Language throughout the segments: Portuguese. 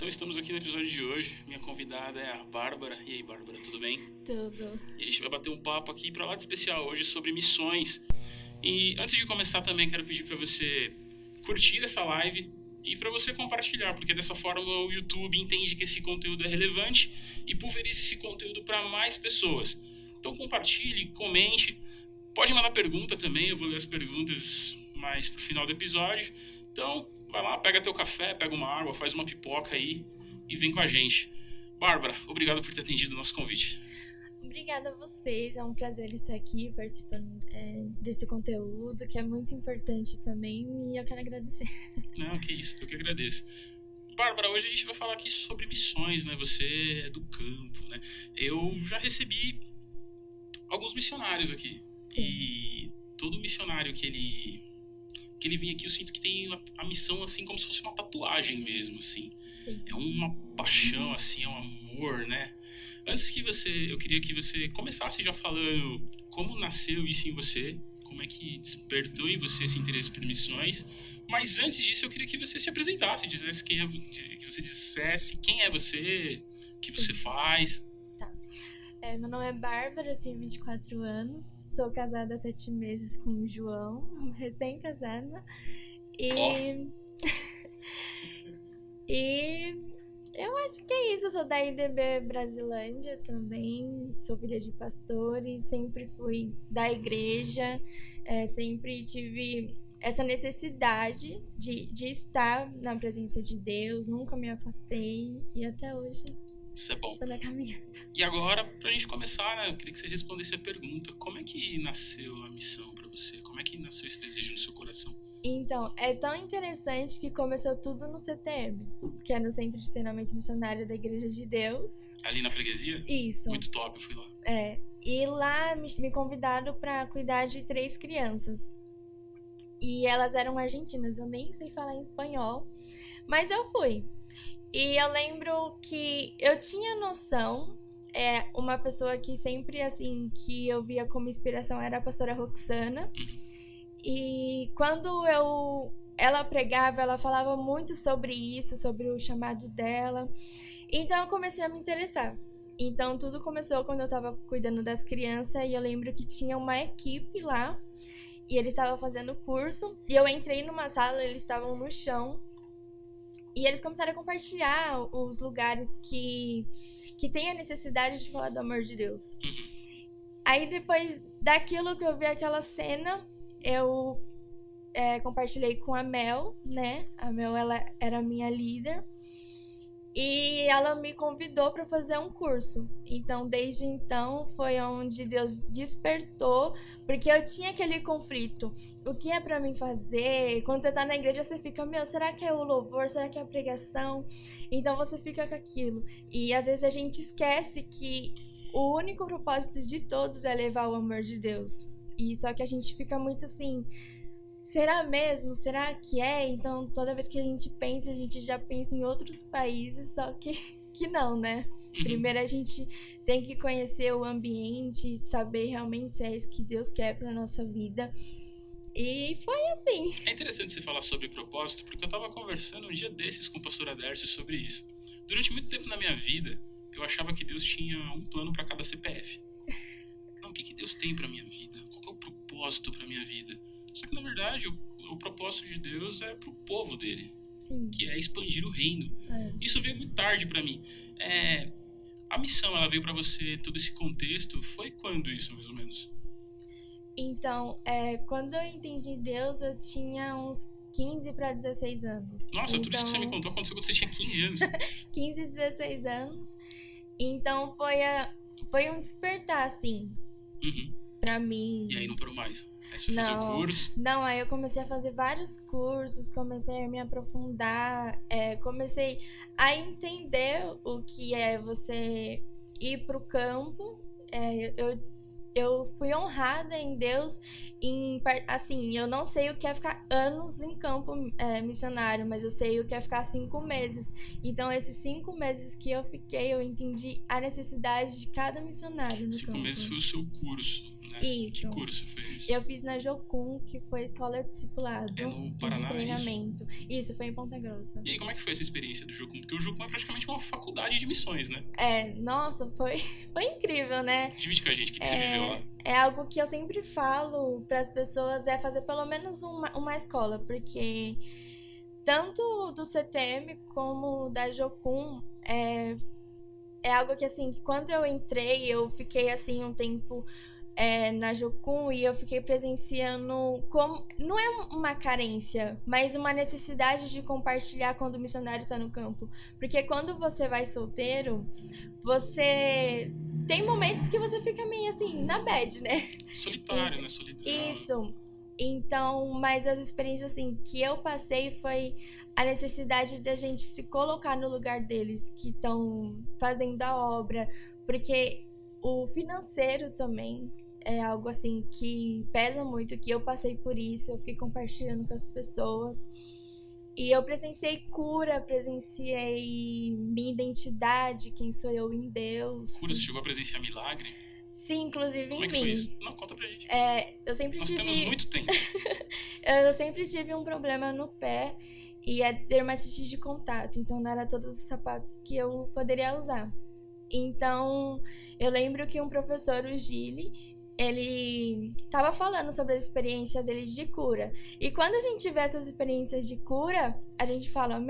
Então estamos aqui no episódio de hoje. Minha convidada é a Bárbara. E aí, Bárbara, tudo bem? Tudo. E a gente vai bater um papo aqui pra lá de especial hoje sobre missões. E antes de começar também quero pedir para você curtir essa live e para você compartilhar, porque dessa forma o YouTube entende que esse conteúdo é relevante e pulveriza esse conteúdo para mais pessoas. Então compartilhe, comente, pode mandar pergunta também, eu vou ler as perguntas mais pro final do episódio. Então vai lá, pega teu café, pega uma água, faz uma pipoca aí e vem com a gente. Bárbara, obrigado por ter atendido o nosso convite. Obrigada a vocês, é um prazer estar aqui participando desse conteúdo, que é muito importante também, e eu quero agradecer. Não, que isso, eu que agradeço. Bárbara, hoje a gente vai falar aqui sobre missões, né? Você é do campo, né? Eu já recebi alguns missionários aqui. Sim. E todo missionário que ele vem aqui, eu sinto que tem a missão, assim, como se fosse uma tatuagem mesmo, assim. Sim. É uma paixão, assim, é um amor, né? Antes que eu queria que você começasse já falando como nasceu isso em você, como é que despertou em você esse interesse por missões. Mas antes disso, eu queria que você se apresentasse, que você dissesse quem é você, o que você faz. Tá. Meu nome é Bárbara, eu tenho 24 anos, sou casada há 7 meses com o João, recém-casada. E eu acho que é isso, eu sou da IDB Brasilândia também, sou filha de pastores, sempre fui da igreja, sempre tive essa necessidade de estar na presença de Deus, nunca me afastei e até hoje Isso é bom. estou na caminhada. E agora, pra gente começar, né, eu queria que você respondesse a pergunta, como é que nasceu a missão pra você? Como é que nasceu esse desejo no seu coração? Então, é tão interessante que começou tudo no CTM, que é no Centro de Treinamento Missionário da Igreja de Deus. Ali na freguesia? Isso. Muito top, eu fui lá. E lá me convidaram para cuidar de 3 crianças. E elas eram argentinas, eu nem sei falar em espanhol, mas eu fui. E eu lembro que eu tinha noção, uma pessoa que sempre, assim, que eu via como inspiração era a pastora Roxana. E quando ela pregava, ela falava muito sobre isso, sobre o chamado dela. Então eu comecei a me interessar. Então tudo começou quando eu estava cuidando das crianças e eu lembro que tinha uma equipe lá e eles estavam fazendo curso e eu entrei numa sala, eles estavam no chão e eles começaram a compartilhar os lugares que tem a necessidade de falar do amor de Deus. Aí depois daquilo que eu vi aquela cena, eu compartilhei com a Mel, né? A Mel, ela era minha líder. E ela me convidou para fazer um curso. Então, desde então, foi onde Deus despertou. Porque eu tinha aquele conflito. O que é para mim fazer? Quando você tá na igreja, você fica, será que é o louvor? Será que é a pregação? Então, você fica com aquilo. E, às vezes, a gente esquece que o único propósito de todos é levar o amor de Deus. E só que a gente fica muito assim, será mesmo? Será que é? Então toda vez que a gente pensa, a gente já pensa em outros países, só que não, né? Primeiro a gente tem que conhecer o ambiente, saber realmente se é isso que Deus quer pra nossa vida. E foi assim. É interessante você falar sobre propósito, porque eu tava conversando um dia desses com o pastor Adércio sobre isso. Durante muito tempo na minha vida, eu achava que Deus tinha um plano pra cada CPF. Não, o que Deus tem pra minha vida? Qual que é o propósito pra minha vida? Só que, na verdade, o propósito de Deus é pro povo dele. Sim. Que é expandir o reino. Isso veio muito tarde pra mim. A missão, ela veio pra você, todo esse contexto, foi quando isso, mais ou menos? Então, quando eu entendi Deus, eu tinha uns 15 para 16 anos. Nossa, tudo isso que você me contou aconteceu quando você tinha 15 anos. 15, 16 anos. Então, foi um despertar, assim, pra mim. E aí não parou mais? Aí você foi fazer o curso? Não, aí eu comecei a fazer vários cursos, comecei a me aprofundar, comecei a entender o que é você ir pro campo. Eu fui honrada em Deus, assim, eu não sei o que é ficar anos em campo missionário, mas eu sei o que é ficar 5 meses. Então, esses 5 meses que eu fiquei, eu entendi a necessidade de cada missionário no 5 campo. meses foi o seu curso, né? né? Isso. Que curso foi isso? Eu fiz na Jocum, que foi a escola de discipulado É no e Paraná, de treinamento. Isso, foi em Ponta Grossa. E aí, como é que foi essa experiência do Jocum? Porque o Jocum é praticamente uma faculdade de missões, né? Nossa, foi incrível, né? Divide com a gente, o que você viveu lá? É algo que eu sempre falo para as pessoas, é fazer pelo menos uma escola, porque tanto do CTM como da Jocum é algo que, assim, quando eu entrei, eu fiquei, assim, um tempo na Jocum e eu fiquei presenciando como... Não é uma carência, mas uma necessidade de compartilhar quando o missionário está no campo. Porque quando você vai solteiro, você... Tem momentos que você fica meio, assim, na bad, né? Solitário, né? Solidão. Isso. Então, mas as experiências, assim, que eu passei foi a necessidade de a gente se colocar no lugar deles que estão fazendo a obra, porque o financeiro também é algo, assim, que pesa muito, que eu passei por isso, eu fiquei compartilhando com as pessoas. E eu presenciei cura, presenciei minha identidade, quem sou eu em Deus. Cura, você chegou a presenciar milagre? Sim, inclusive Como em é que mim. foi isso? Não, conta pra gente. Eu sempre Nós tive... temos muito tempo. Eu sempre tive um problema no pé e é dermatite de contato, então não era todos os sapatos que eu poderia usar. Então, eu lembro que um professor, o Gili, ele tava falando sobre a experiência dele de cura. E quando a gente vê essas experiências de cura, a gente fala,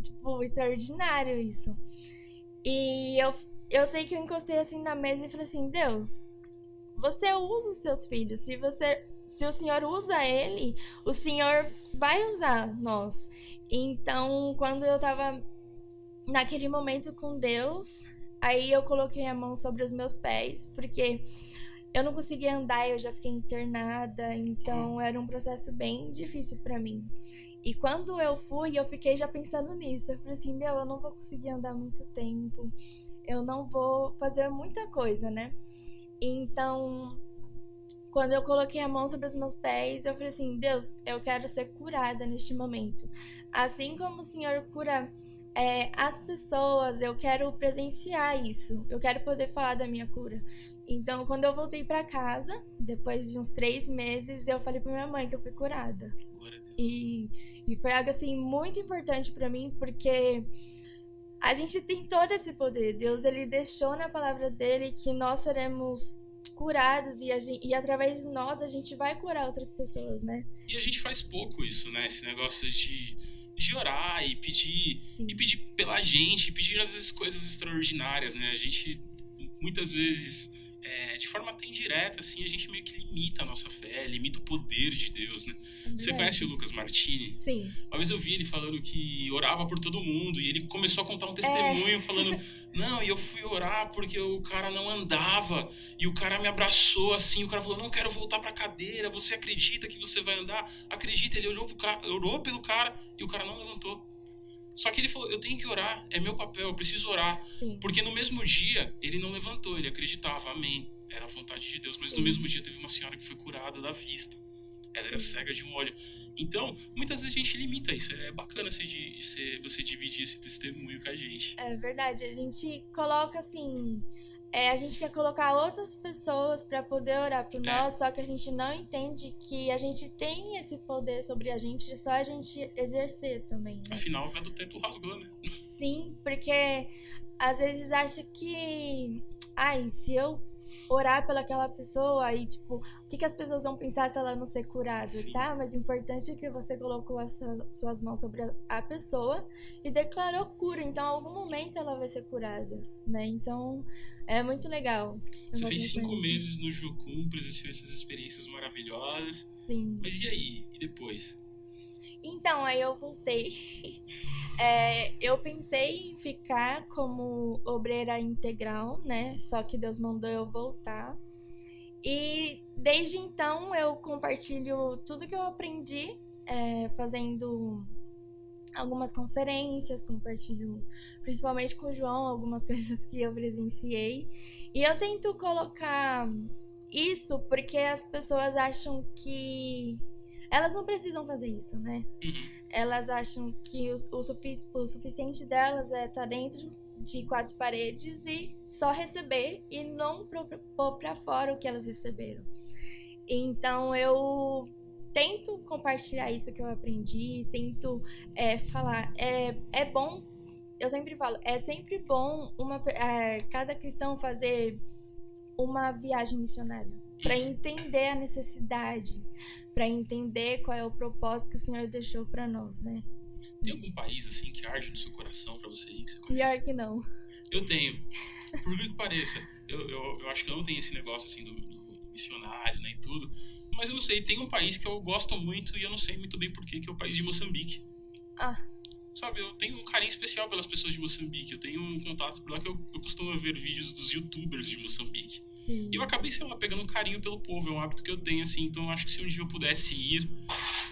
tipo, extraordinário isso. E eu sei que eu encostei assim na mesa e falei assim, Deus, você usa os seus filhos, se o Senhor usa ele, o Senhor vai usar nós. Então, quando eu tava naquele momento com Deus, aí eu coloquei a mão sobre os meus pés, porque eu não conseguia andar, eu já fiquei internada, então era um processo bem difícil pra mim. E quando eu fui, eu fiquei já pensando nisso. Eu falei assim, eu não vou conseguir andar muito tempo, eu não vou fazer muita coisa, né? Então, quando eu coloquei a mão sobre os meus pés, eu falei assim, Deus, eu quero ser curada neste momento. Assim como o Senhor cura as pessoas, eu quero presenciar isso. Eu quero poder falar da minha cura. Então, quando eu voltei pra casa, depois de uns 3 meses, eu falei pra minha mãe que eu fui curada. Glória a Deus. E foi algo, assim, muito importante pra mim, porque a gente tem todo esse poder. Deus, ele deixou na palavra dele que nós seremos curados e através de nós a gente vai curar outras pessoas, né? E a gente faz pouco isso, né? Esse negócio de orar e pedir pela gente, pedir às vezes coisas extraordinárias, né? A gente muitas vezes de forma até indireta, assim, a gente meio que limita a nossa fé, limita o poder de Deus, né? Você conhece o Lucas Martini? Sim. Uma vez eu vi ele falando que orava por todo mundo e ele começou a contar um testemunho falando, não, e eu fui orar porque o cara não andava e o cara me abraçou assim, o cara falou, não quero voltar pra cadeira, você acredita que você vai andar? Acredita, ele orou pelo cara e o cara não levantou. Só que ele falou, eu tenho que orar, é meu papel, eu preciso orar. Sim. Porque no mesmo dia, ele não levantou, ele acreditava, amém, era a vontade de Deus. Mas no mesmo dia teve uma senhora que foi curada da vista. Ela era cega de um olho. Então, muitas vezes a gente limita isso. É bacana você dividir esse testemunho com a gente. É verdade, a gente coloca assim... a gente quer colocar outras pessoas para poder orar por nós, só que a gente não entende que a gente tem esse poder sobre a gente, só a gente exercer também, né? Afinal, o véu do templo rasgou, né? Sim, porque às vezes acha que... se eu orar pelaquela pessoa, aí tipo, o que as pessoas vão pensar se ela não ser curada, Sim. tá? Mas o importante é que você colocou as suas mãos sobre a pessoa e declarou cura, então em algum momento ela vai ser curada, né? Então é muito legal. Você fez 5 meses no Jocum, presenciou essas experiências maravilhosas. Sim. Mas e aí? E depois? Então, aí eu voltei. Eu pensei em ficar como obreira integral, né? Só que Deus mandou eu voltar. E desde então eu compartilho tudo que eu aprendi fazendo algumas conferências, compartilho principalmente com o João algumas coisas que eu presenciei. E eu tento colocar isso porque as pessoas acham que elas não precisam fazer isso, né? Uhum. Elas acham que o suficiente delas é estar dentro de quatro paredes e só receber e não pôr pra fora o que elas receberam. Então eu tento compartilhar isso que eu aprendi, tento falar. É bom, eu sempre falo, é sempre bom cada cristão fazer uma viagem missionária para entender a necessidade, para entender qual é o propósito que o Senhor deixou para nós, né? Tem algum país assim que arde no seu coração para você ir? Que você Pior que não. Eu tenho. Por que pareça, eu acho que eu não tenho esse negócio assim do missionário, né, e tudo. Mas eu não sei, tem um país que eu gosto muito e eu não sei muito bem porquê, que é o país de Moçambique. Sabe, eu tenho um carinho especial pelas pessoas de Moçambique. Eu tenho um contato por lá que eu costumo ver vídeos dos youtubers de Moçambique. Sim. E eu acabei, sei lá, pegando um carinho pelo povo. É um hábito que eu tenho, assim. Então eu acho que se um dia eu pudesse ir,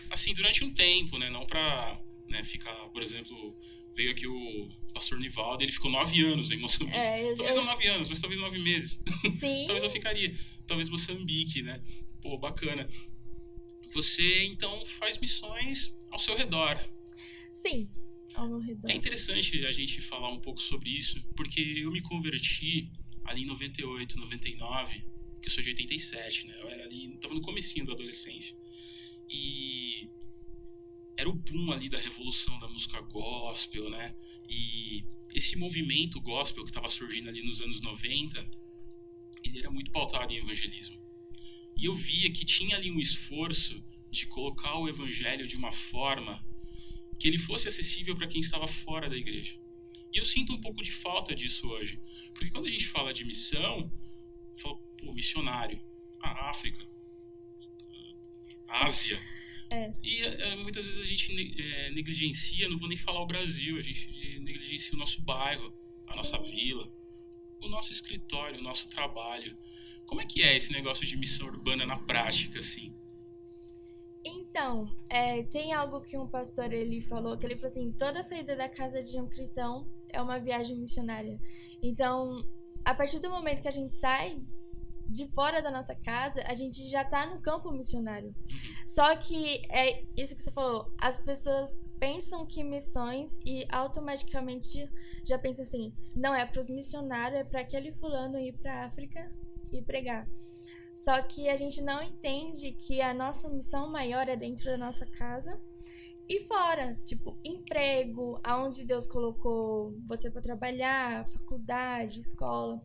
assim, durante um tempo, né, não pra, né, ficar, por exemplo, veio aqui o pastor Nivaldo, ele ficou 9 anos em Moçambique. Talvez não 9 anos, mas talvez 9 meses. Sim. Talvez eu ficaria. Talvez Moçambique, né? Pô, bacana. Você, então, faz missões ao seu redor. Sim, ao meu redor. É interessante a gente falar um pouco sobre isso, porque eu me converti ali em 98, 99, que eu sou de 87, né? Eu era ali, tava no comecinho da adolescência. E era o boom ali da revolução da música gospel, né? E esse movimento gospel que estava surgindo ali nos anos 90, ele era muito pautado em evangelismo. E eu via que tinha ali um esforço de colocar o evangelho de uma forma que ele fosse acessível para quem estava fora da igreja. E eu sinto um pouco de falta disso hoje. Porque quando a gente fala de missão, fala, pô, missionário, a África, a Ásia. E muitas vezes a gente negligencia, não vou nem falar o Brasil, a gente negligencia o nosso bairro, a nossa vila, o nosso escritório, o nosso trabalho. Como é que é esse negócio de missão urbana na prática, assim? Então, tem algo que um pastor ele falou assim, toda saída da casa de um cristão é uma viagem missionária. Então, a partir do momento que a gente sai de fora da nossa casa, a gente já tá no campo missionário. Só que é isso que você falou, as pessoas pensam que missões e automaticamente já pensam assim, não é para os missionários, é para aquele fulano ir para África e pregar. Só que a gente não entende que a nossa missão maior é dentro da nossa casa e fora, tipo, emprego, aonde Deus colocou você para trabalhar, faculdade, escola.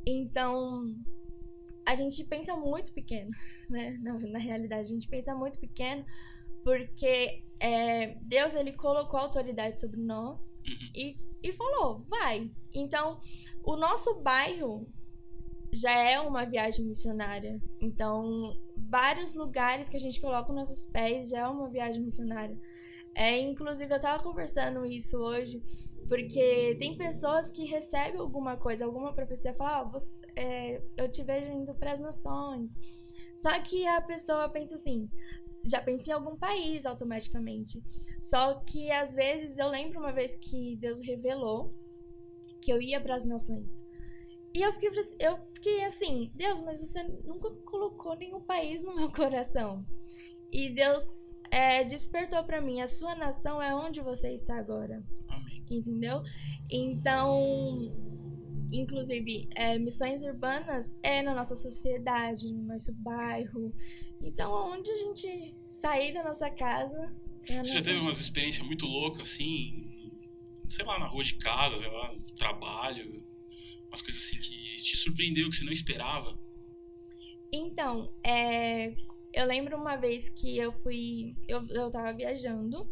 Então, a gente pensa muito pequeno, né? Na realidade, a gente pensa muito pequeno porque Deus, ele colocou autoridade sobre nós e falou, vai. Então, o nosso bairro já é uma viagem missionária. Então, vários lugares que a gente coloca os nossos pés já é uma viagem missionária. Inclusive, eu tava conversando isso hoje, porque tem pessoas que recebem alguma coisa, alguma profecia, falam, eu te vejo indo para as nações. Só que a pessoa pensa assim, já pensa em algum país automaticamente. Só que, às vezes, eu lembro uma vez que Deus revelou que eu ia para as nações. E eu fiquei assim, Deus, mas você nunca colocou nenhum país no meu coração. E Deus despertou pra mim, a sua nação é onde você está agora. Amém. Entendeu? Então, inclusive, missões urbanas é na nossa sociedade, no nosso bairro. Então, onde a gente sair da nossa casa... Você já teve umas experiências muito loucas, assim, sei lá, na rua de casa, sei lá, no trabalho... Umas coisas assim que te surpreendeu, que você não esperava? Então, eu lembro uma vez que eu tava viajando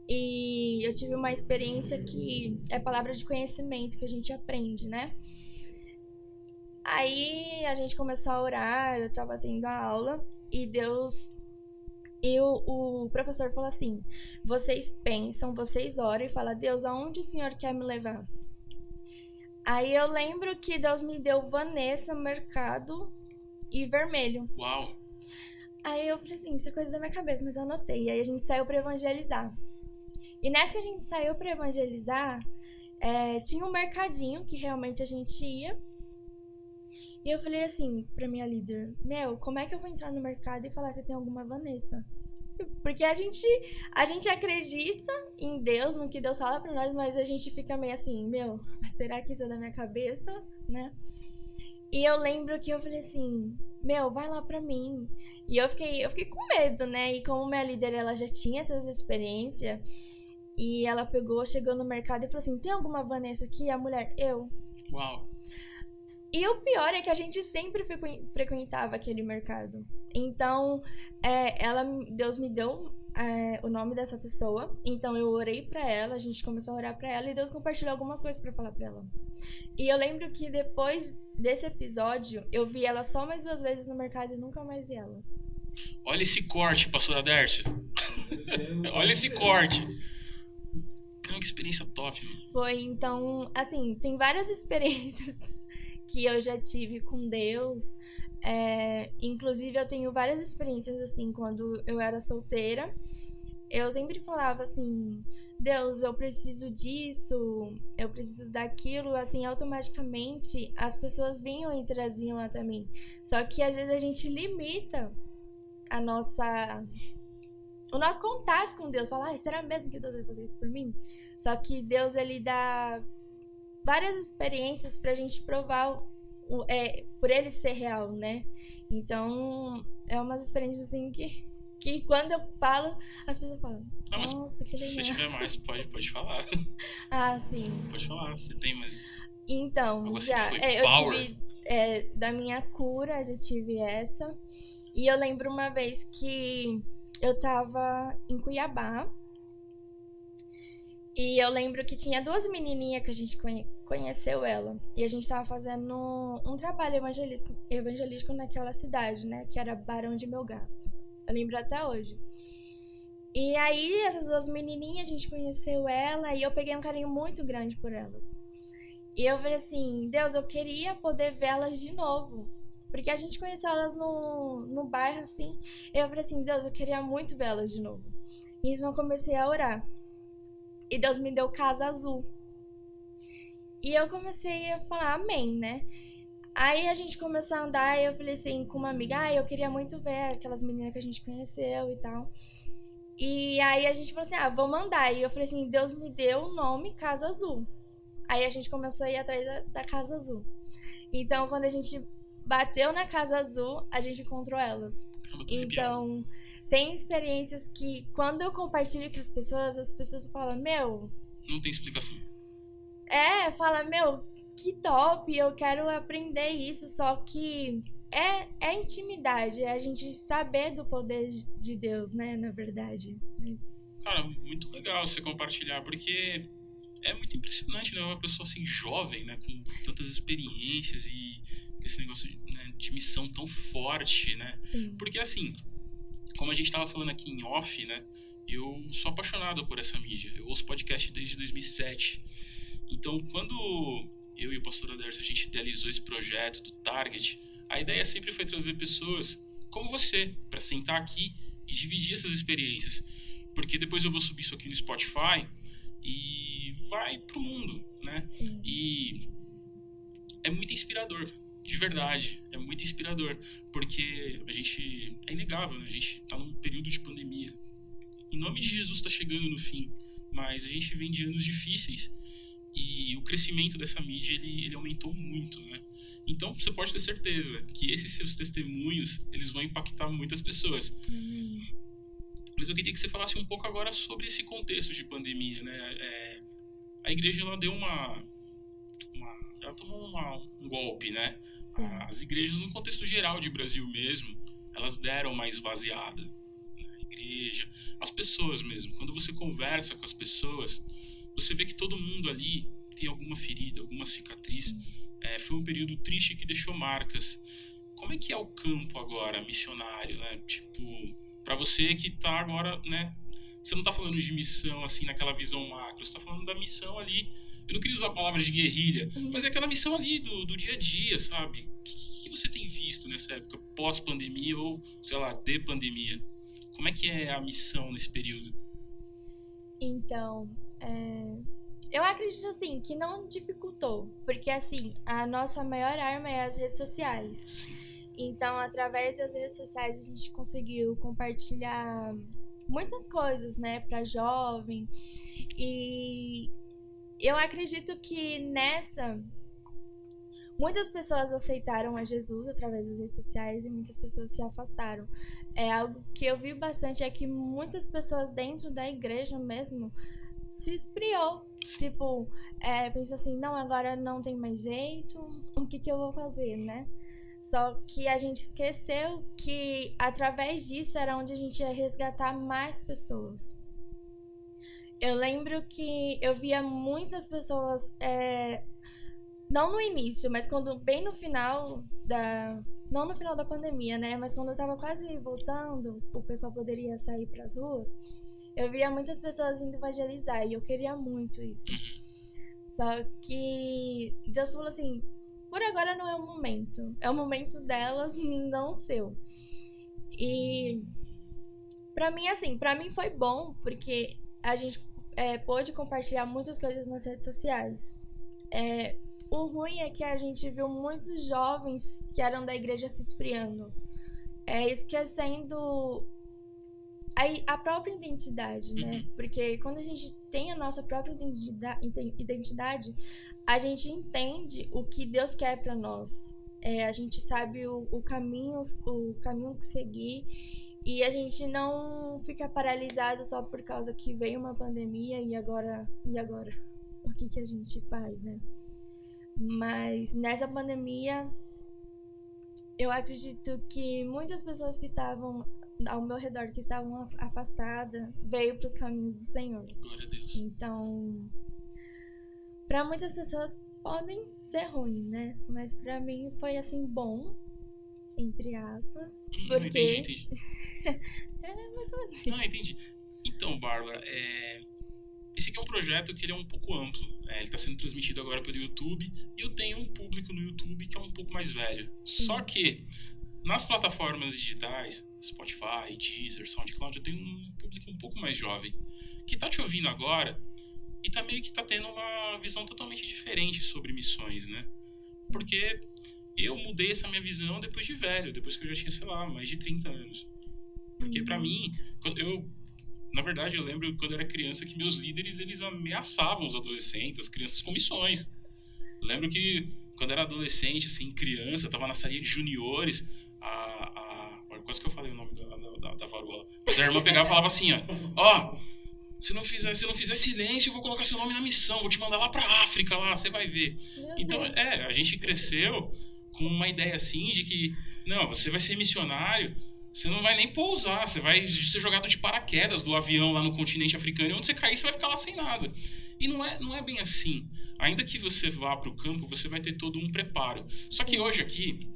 e eu tive uma experiência que é palavra de conhecimento que a gente aprende, né? Aí a gente começou a orar, eu tava tendo a aula e o professor falou assim, vocês pensam, vocês oram e falam, Deus, aonde o Senhor quer me levar? Aí eu lembro que Deus me deu Vanessa, Mercado e Vermelho. Uau! Aí eu falei assim, isso é coisa da minha cabeça, mas eu anotei. Aí a gente saiu pra evangelizar. E nessa que a gente saiu pra evangelizar, tinha um mercadinho que realmente a gente ia. E eu falei assim pra minha líder, como é que eu vou entrar no mercado e falar se tem alguma Vanessa? Porque a gente acredita em Deus, no que Deus fala pra nós, mas a gente fica meio assim, meu, será que isso é da minha cabeça, né? E eu lembro que eu falei assim, meu, vai lá pra mim. E eu fiquei com medo, né? E como minha líder, ela já tinha essas experiências, e ela chegou no mercado e falou assim, tem alguma Vanessa aqui? A mulher, eu. Uau. E o pior é que a gente sempre frequentava aquele mercado. Então, Deus me deu o nome dessa pessoa. Então, eu orei pra ela, a gente começou a orar pra ela e Deus compartilhou algumas coisas pra falar pra ela. E eu lembro que depois desse episódio, eu vi ela só mais 2 vezes no mercado e nunca mais vi ela. Olha esse corte, pastora Dércia. Olha esse corte. Que experiência top. Foi, então, assim, tem várias experiências que eu já tive com Deus. Inclusive, eu tenho várias experiências, assim, quando eu era solteira. Eu sempre falava assim, Deus, eu preciso disso, eu preciso daquilo. Assim, automaticamente, as pessoas vinham e traziam até mim. Só que, às vezes, a gente limita o nosso contato com Deus. Fala, será mesmo que Deus vai fazer isso por mim? Só que Deus, ele dá várias experiências pra gente provar por ele ser real, né? Então, é umas experiências assim que quando eu falo, as pessoas falam, nossa, que legal. Se tiver mais, pode falar. Ah, sim. Pode falar, você tem mais. Então, já. Eu tive da minha cura, já tive essa. E eu lembro uma vez que eu tava em Cuiabá. E eu lembro que tinha 2 menininhas que a gente conheceu ela. E a gente tava fazendo um trabalho evangelístico naquela cidade, né? Que era Barão de Melgaço. Eu lembro até hoje. E aí, essas 2 menininhas, a gente conheceu ela e eu peguei um carinho muito grande por elas. E eu falei assim, Deus, eu queria poder vê-las de novo. Porque a gente conheceu elas no bairro, assim. E eu falei assim, Deus, eu queria muito vê-las de novo. E então eu comecei a orar. E Deus me deu casa azul. E eu comecei a falar amém, né? Aí a gente começou a andar e eu falei assim com uma amiga, eu queria muito ver aquelas meninas que a gente conheceu e tal. E aí a gente falou assim, vamos andar. E eu falei assim, Deus me deu o nome Casa Azul. Aí a gente começou a ir atrás da Casa Azul. Então quando a gente bateu na Casa Azul, a gente encontrou elas. Então, tem experiências que quando eu compartilho com as pessoas falam, meu... Não tem explicação. Fala, meu, que top, eu quero aprender isso, só que é intimidade, é a gente saber do poder de Deus, né, na verdade. Mas... Cara, muito legal você compartilhar, porque é muito impressionante, né, uma pessoa assim, jovem, né, com tantas experiências e esse negócio de missão tão forte, né? Sim. Porque assim, como a gente tava falando aqui em off, né? Eu sou apaixonado por essa mídia. Eu ouço podcast desde 2007. Então, quando eu e o pastor Aderson, a gente idealizou esse projeto do Target, a ideia sempre foi trazer pessoas como você, para sentar aqui e dividir essas experiências. Porque depois eu vou subir isso aqui no Spotify e vai pro mundo, né? Sim. E é muito inspirador. De verdade, é muito inspirador, porque é inegável, né? A gente tá num período de pandemia. Em nome de Jesus tá chegando no fim, mas a gente vem de anos difíceis e o crescimento dessa mídia, ele aumentou muito, né? Então, você pode ter certeza que esses seus testemunhos, eles vão impactar muitas pessoas. Mas eu queria que você falasse um pouco agora sobre esse contexto de pandemia, né? A igreja, ela deu ela tomou um golpe, né? As igrejas, no contexto geral de Brasil mesmo, elas deram uma esvaziada. A igreja, as pessoas mesmo. Quando você conversa com as pessoas, você vê que todo mundo ali tem alguma ferida, alguma cicatriz. Foi um período triste que deixou marcas. Como é que é o campo agora, missionário, né? Tipo, pra você que tá agora, né? Você não tá falando de missão, assim, naquela visão macro. Você tá falando da missão ali. Eu não queria usar a palavra de guerrilha, mas é aquela missão ali do dia a dia, sabe? O que você tem visto nessa época, pós-pandemia ou, sei lá, de pandemia? Como é que é a missão nesse período? Então, eu acredito, assim, que não dificultou. Porque, assim, a nossa maior arma é as redes sociais. Sim. Então, através das redes sociais, a gente conseguiu compartilhar muitas coisas, né, para jovem. E eu acredito que muitas pessoas aceitaram a Jesus através das redes sociais e muitas pessoas se afastaram. Algo que eu vi bastante é que muitas pessoas dentro da igreja mesmo se esfriou. Tipo, pensou assim, não, agora não tem mais jeito, o que eu vou fazer, né? Só que a gente esqueceu que através disso era onde a gente ia resgatar mais pessoas. Eu lembro que eu via muitas pessoas, não no início, mas bem no final não no final da pandemia, né? Mas quando eu tava quase voltando, o pessoal poderia sair pras ruas, eu via muitas pessoas indo evangelizar e eu queria muito isso. Só que Deus falou assim, por agora não é o momento. É o momento delas, não o seu. E pra mim foi bom, porque a gente pôde compartilhar muitas coisas nas redes sociais. O ruim é que a gente viu muitos jovens que eram da igreja se esfriando, esquecendo a própria identidade, né? Porque quando a gente tem a nossa própria identidade, a gente entende o que Deus quer para nós. A gente sabe o caminho que seguir e a gente não fica paralisado só por causa que veio uma pandemia e agora o que a gente faz, né? Mas nessa pandemia eu acredito que muitas pessoas que estavam ao meu redor, que estavam afastadas, veio para os caminhos do Senhor. Glória a Deus. Então, para muitas pessoas podem ser ruim, né? Mas para mim foi assim bom, entre aspas, porque Entendi. mais ou menos. Não, entendi. Então, Bárbara, esse aqui é um projeto que ele é um pouco amplo. Ele está sendo transmitido agora pelo YouTube e eu tenho um público no YouTube que é um pouco mais velho. Só que nas plataformas digitais, Spotify, Deezer, SoundCloud, eu tenho um público um pouco mais jovem que tá te ouvindo agora e tá meio que tá tendo uma visão totalmente diferente sobre missões, né? Porque eu mudei essa minha visão depois de velho, depois que eu já tinha, sei lá, mais de 30 anos. Porque pra mim, na verdade, eu lembro quando eu era criança que meus líderes, eles ameaçavam os adolescentes, as crianças com missões. Eu lembro que quando eu era adolescente, assim, criança, eu tava na salinha de juniores, quase que eu falei o nome da varola. Mas a irmã pegava e falava assim, ó, se não fizer silêncio, eu vou colocar seu nome na missão, vou te mandar lá pra África, lá, você vai ver. Então, a gente cresceu com uma ideia assim de que, não, você vai ser missionário, você não vai nem pousar, você vai ser jogado de paraquedas do avião lá no continente africano, e onde você cair, você vai ficar lá sem nada. E não é bem assim. Ainda que você vá pro campo, você vai ter todo um preparo. Só que hoje aqui,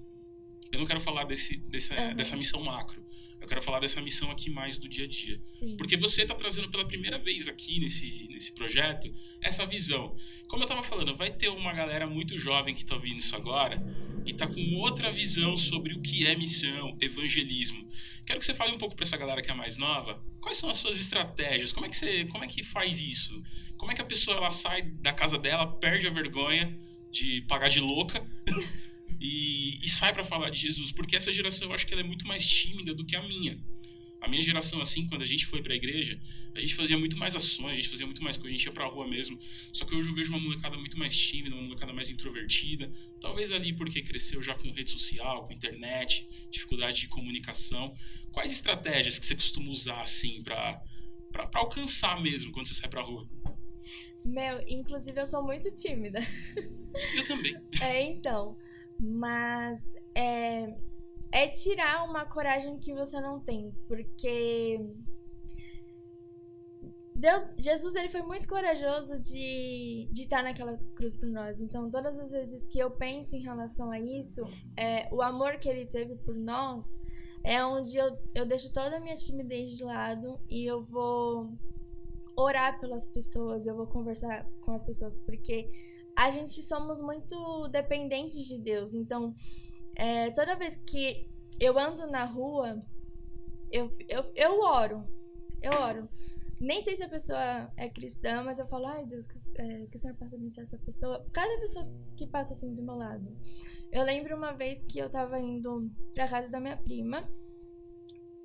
eu não quero falar dessa missão macro. Eu quero falar dessa missão aqui mais do dia a dia. Sim. Porque você está trazendo pela primeira vez aqui nesse projeto essa visão. Como eu estava falando, vai ter uma galera muito jovem que está ouvindo isso agora e está com outra visão sobre o que é missão, evangelismo. Quero que você fale um pouco para essa galera que é mais nova. Quais são as suas estratégias? Como é que faz isso? Como é que a pessoa ela sai da casa dela, perde a vergonha de pagar de louca e sai para falar de Jesus? Porque essa geração, eu acho que ela é muito mais tímida do que a minha. A minha geração, assim, quando a gente foi pra igreja, a gente fazia muito mais ações, a gente fazia muito mais coisas, a gente ia pra rua mesmo. Só que hoje eu vejo uma molecada muito mais tímida, uma molecada mais introvertida. Talvez ali porque cresceu já com rede social, com internet, dificuldade de comunicação. Quais estratégias que você costuma usar, assim, pra alcançar mesmo quando você sai pra rua? Inclusive eu sou muito tímida. Eu também. Então, mas tirar uma coragem que você não tem, porque Jesus, ele foi muito corajoso de estar naquela cruz por nós. Então, todas as vezes que eu penso em relação a isso, o amor que ele teve por nós, é onde eu deixo toda a minha timidez de lado e eu vou orar pelas pessoas, eu vou conversar com as pessoas, porque a gente somos muito dependentes de Deus. Então, toda vez que eu ando na rua, eu oro. Nem sei se a pessoa é cristã, mas eu falo, ai Deus, que o Senhor possa abençoar essa pessoa. Cada pessoa que passa assim do meu lado. Eu lembro uma vez que eu tava indo pra casa da minha prima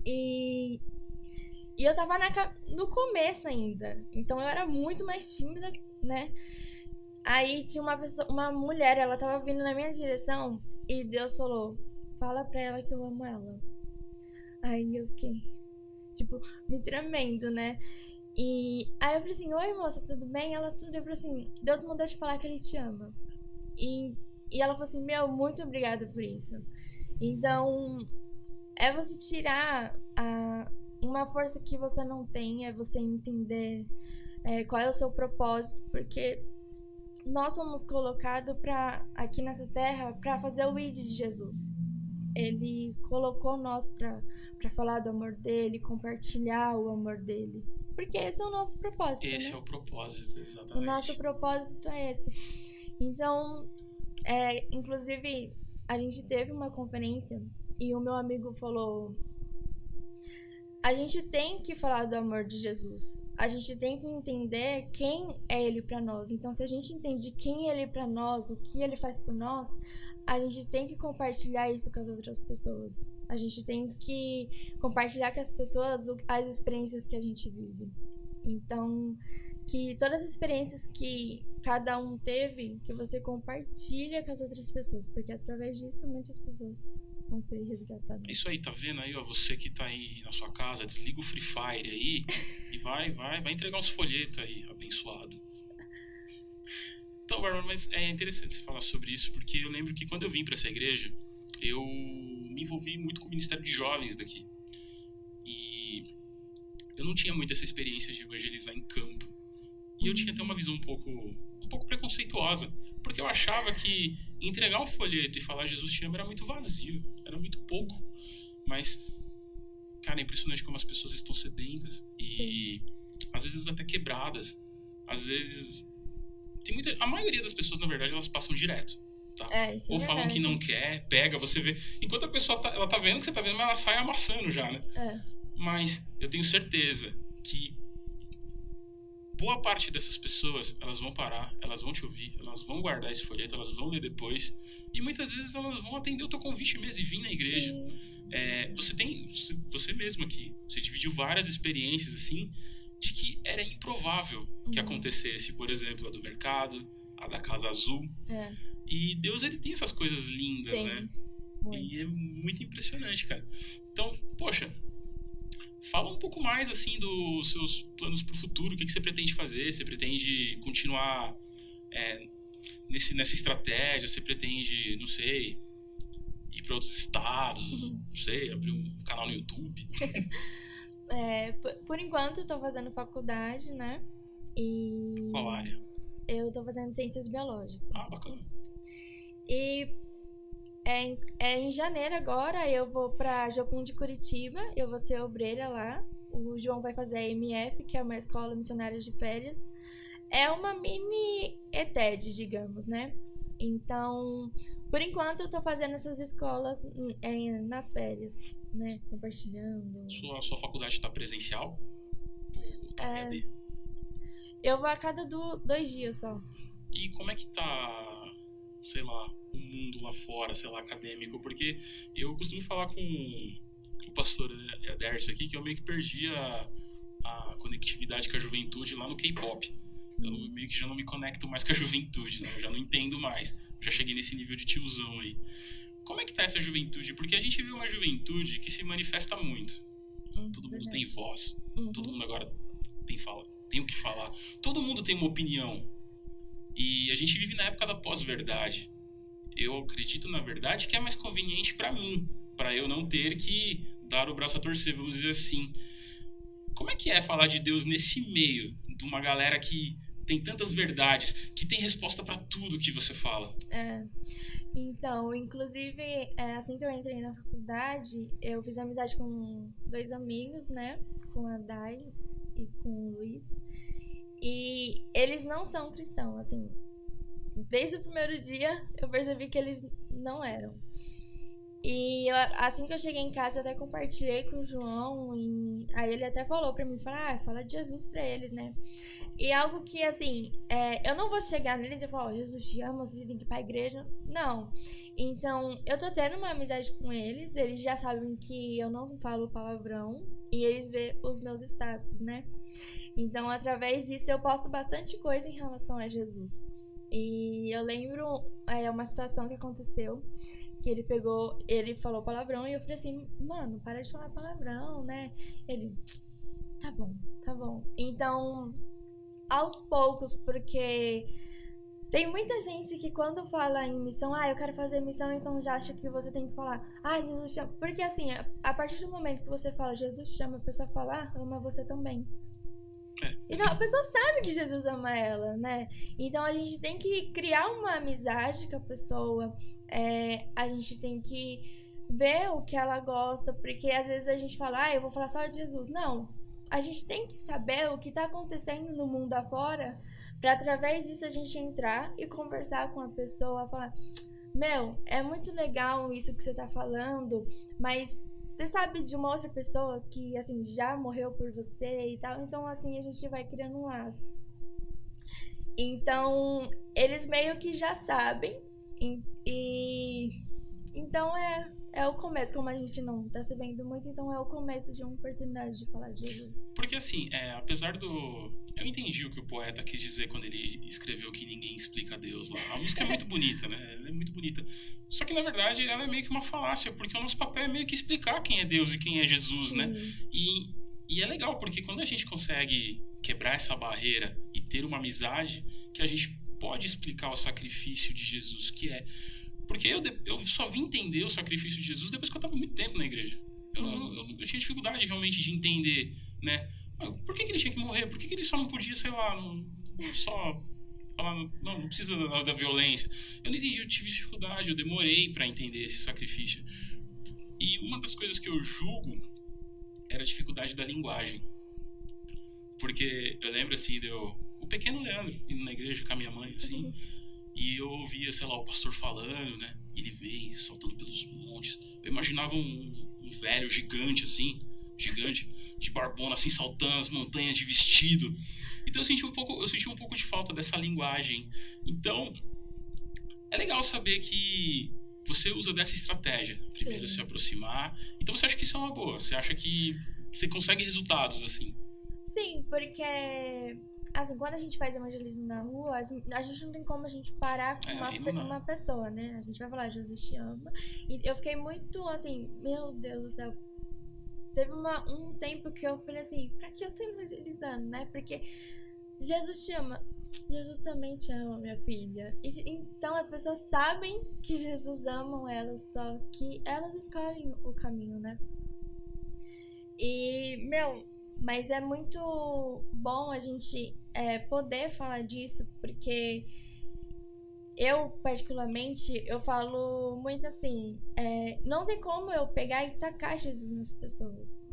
e E eu tava no começo ainda. Então eu era muito mais tímida, né? Aí tinha uma mulher, ela tava vindo na minha direção e Deus falou, fala pra ela que eu amo ela. Aí eu fiquei, tipo, me tremendo, né? E aí eu falei assim, oi moça, tudo bem? Ela tudo, eu falei assim, Deus mandou te falar que Ele te ama. E ela falou assim, meu, muito obrigada por isso. Então, é você tirar uma força que você não tem, é você entender qual é o seu propósito, porque nós fomos colocados aqui nessa terra para fazer o ID de Jesus. Ele colocou nós para falar do amor dele, compartilhar o amor dele. Porque esse é o nosso propósito, Esse né? é o propósito, exatamente. O nosso propósito é esse. Então, inclusive, a gente teve uma conferência e o meu amigo falou, a gente tem que falar do amor de Jesus. A gente tem que entender quem é Ele para nós. Então, se a gente entende quem é Ele para nós, o que Ele faz por nós, a gente tem que compartilhar isso com as outras pessoas. A gente tem que compartilhar com as pessoas as experiências que a gente vive. Então, que todas as experiências que cada um teve, que você compartilha com as outras pessoas, porque através disso muitas pessoas vão ser resgatadas. É isso aí, tá vendo aí, ó, você que tá aí na sua casa, desliga o Free Fire aí e vai entregar uns folhetos aí, abençoado. Então, Bárbara, mas é interessante você falar sobre isso, porque eu lembro que quando eu vim pra essa igreja, eu me envolvi muito com o Ministério de Jovens daqui. E eu não tinha muito essa experiência de evangelizar em campo. E eu tinha até uma visão um pouco preconceituosa, porque eu achava que entregar um folheto e falar Jesus te ama era muito vazio, era muito pouco. Mas, cara, é impressionante como as pessoas estão sedentas e às vezes até quebradas. Às vezes a maioria das pessoas, na verdade, elas passam direto, tá? Isso ou é falam que não quer, pega, você vê. Enquanto a pessoa ela tá vendo que você tá vendo, mas ela sai amassando já, né? Mas eu tenho certeza que boa parte dessas pessoas, elas vão parar, elas vão te ouvir, elas vão guardar esse folheto, elas vão ler depois, e muitas vezes elas vão atender o teu convite mesmo e vir na igreja. Você mesmo aqui, você dividiu várias experiências assim, de que era improvável que acontecesse, por exemplo, a do mercado, a da Casa Azul. E Deus, ele tem essas coisas lindas, né? Muito. E é muito impressionante, cara. Então, poxa, fala um pouco mais, assim, dos seus planos pro futuro. O que você pretende fazer? Você pretende continuar nessa estratégia? Você pretende, não sei, ir para outros estados? Não sei, abrir um canal no YouTube? Por enquanto, eu tô fazendo faculdade, né? E... Qual área? Eu tô fazendo ciências biológicas. Ah, bacana. E em janeiro agora eu vou pra Jocum de Curitiba, eu vou ser obreira lá. O João vai fazer a MF, que é uma escola missionária de férias. É uma mini ETED, digamos, né? Então, por enquanto eu tô fazendo essas escolas nas férias, né? Compartilhando. Sua faculdade tá presencial? Ou tá EAD? Eu vou a cada 2 dias só. E como é que tá, sei lá, o mundo lá fora, sei lá, acadêmico? Porque eu costumo falar com o pastor Adércio aqui que eu meio que perdi a conectividade com a juventude lá no K-pop. Eu meio que já não me conecto mais com a juventude, né? Eu já não entendo mais. Eu já cheguei nesse nível de tiozão aí. Como é que tá essa juventude? Porque a gente vê uma juventude que se manifesta muito. Todo mundo tem voz. Todo mundo agora tem o que falar. Todo mundo tem uma opinião. E a gente vive na época da pós-verdade. Eu acredito, na verdade, que é mais conveniente pra mim, pra eu não ter que dar o braço a torcer, vamos dizer assim. Como é que é falar de Deus nesse meio de uma galera que tem tantas verdades, que tem resposta pra tudo que você fala? Então, inclusive, assim que eu entrei na faculdade, eu fiz amizade com 2 amigos, né? Com a Dai e com o Luiz. E eles não são cristãos, assim. Desde o primeiro dia, eu percebi que eles não eram. E assim que eu cheguei em casa, eu até compartilhei com o João. E aí ele até falou pra mim, fala de Jesus pra eles, né? E algo que, assim, eu não vou chegar neles e falar, Jesus te ama, vocês têm que ir pra igreja. Não. Então, eu tô tendo uma amizade com eles já sabem que eu não falo palavrão e eles vê os meus status, né? Então, através disso, eu posto bastante coisa em relação a Jesus. E eu lembro uma situação que aconteceu, que ele falou palavrão e eu falei assim, mano, para de falar palavrão, né? Ele, tá bom. Então, aos poucos, porque tem muita gente que quando fala em missão, eu quero fazer missão, então já acha que você tem que falar, Jesus chama. Porque assim, a partir do momento que você fala, Jesus chama, a pessoa fala, ama você também. Então a pessoa sabe que Jesus ama ela, né? Então a gente tem que criar uma amizade com a pessoa, a gente tem que ver o que ela gosta, porque às vezes a gente fala, eu vou falar só de Jesus. Não, a gente tem que saber o que tá acontecendo no mundo afora, pra através disso a gente entrar e conversar com a pessoa, falar, é muito legal isso que você tá falando, mas você sabe de uma outra pessoa que, assim, já morreu por você e tal? Então, assim, a gente vai criando laços. Então, eles meio que já sabem. Então, é o começo. Como a gente não tá se vendo muito, então é o começo de uma oportunidade de falar de Jesus. Porque, assim, apesar do... Eu entendi o que o poeta quis dizer quando ele escreveu que ninguém explica Deus lá. A música é muito bonita, né? Ela é muito bonita. Só que, na verdade, ela é meio que uma falácia, porque o nosso papel é meio que explicar quem é Deus e quem é Jesus, né? E é legal, porque quando a gente consegue quebrar essa barreira e ter uma amizade, que a gente pode explicar o sacrifício de Jesus, que é... Porque eu só vim entender o sacrifício de Jesus depois que eu estava muito tempo na igreja. Eu tinha dificuldade realmente de entender, né? Por que ele tinha que morrer? Por que ele só não podia, sei lá, só falar, não precisa da violência? Eu não entendi, eu tive dificuldade, eu demorei para entender esse sacrifício. E uma das coisas que eu julgo era a dificuldade da linguagem. Porque eu lembro, assim, o pequeno Leandro indo na igreja com a minha mãe, assim... E eu ouvia, sei lá, o pastor falando, né? Ele veio saltando pelos montes. Eu imaginava um velho gigante, assim, de barbona, assim, saltando as montanhas de vestido. Então eu senti um pouco de falta dessa linguagem. Então, é legal saber que você usa dessa estratégia. Primeiro se aproximar. Então você acha que isso é uma boa? Você acha que você consegue resultados, assim? Sim, porque... Assim, quando a gente faz evangelismo na rua, a gente não tem como a gente parar com uma pessoa, né? A gente vai falar, Jesus te ama. E eu fiquei muito assim, meu Deus do céu. Teve um tempo que eu falei assim, pra que eu tô evangelizando, né? Porque Jesus te ama. Jesus também te ama, minha filha. Então as pessoas sabem que Jesus ama elas, só que elas escolhem o caminho, né? E, mas é muito bom a gente poder falar disso, porque eu, particularmente, eu falo muito assim, não tem como eu pegar e tacar Jesus nas pessoas,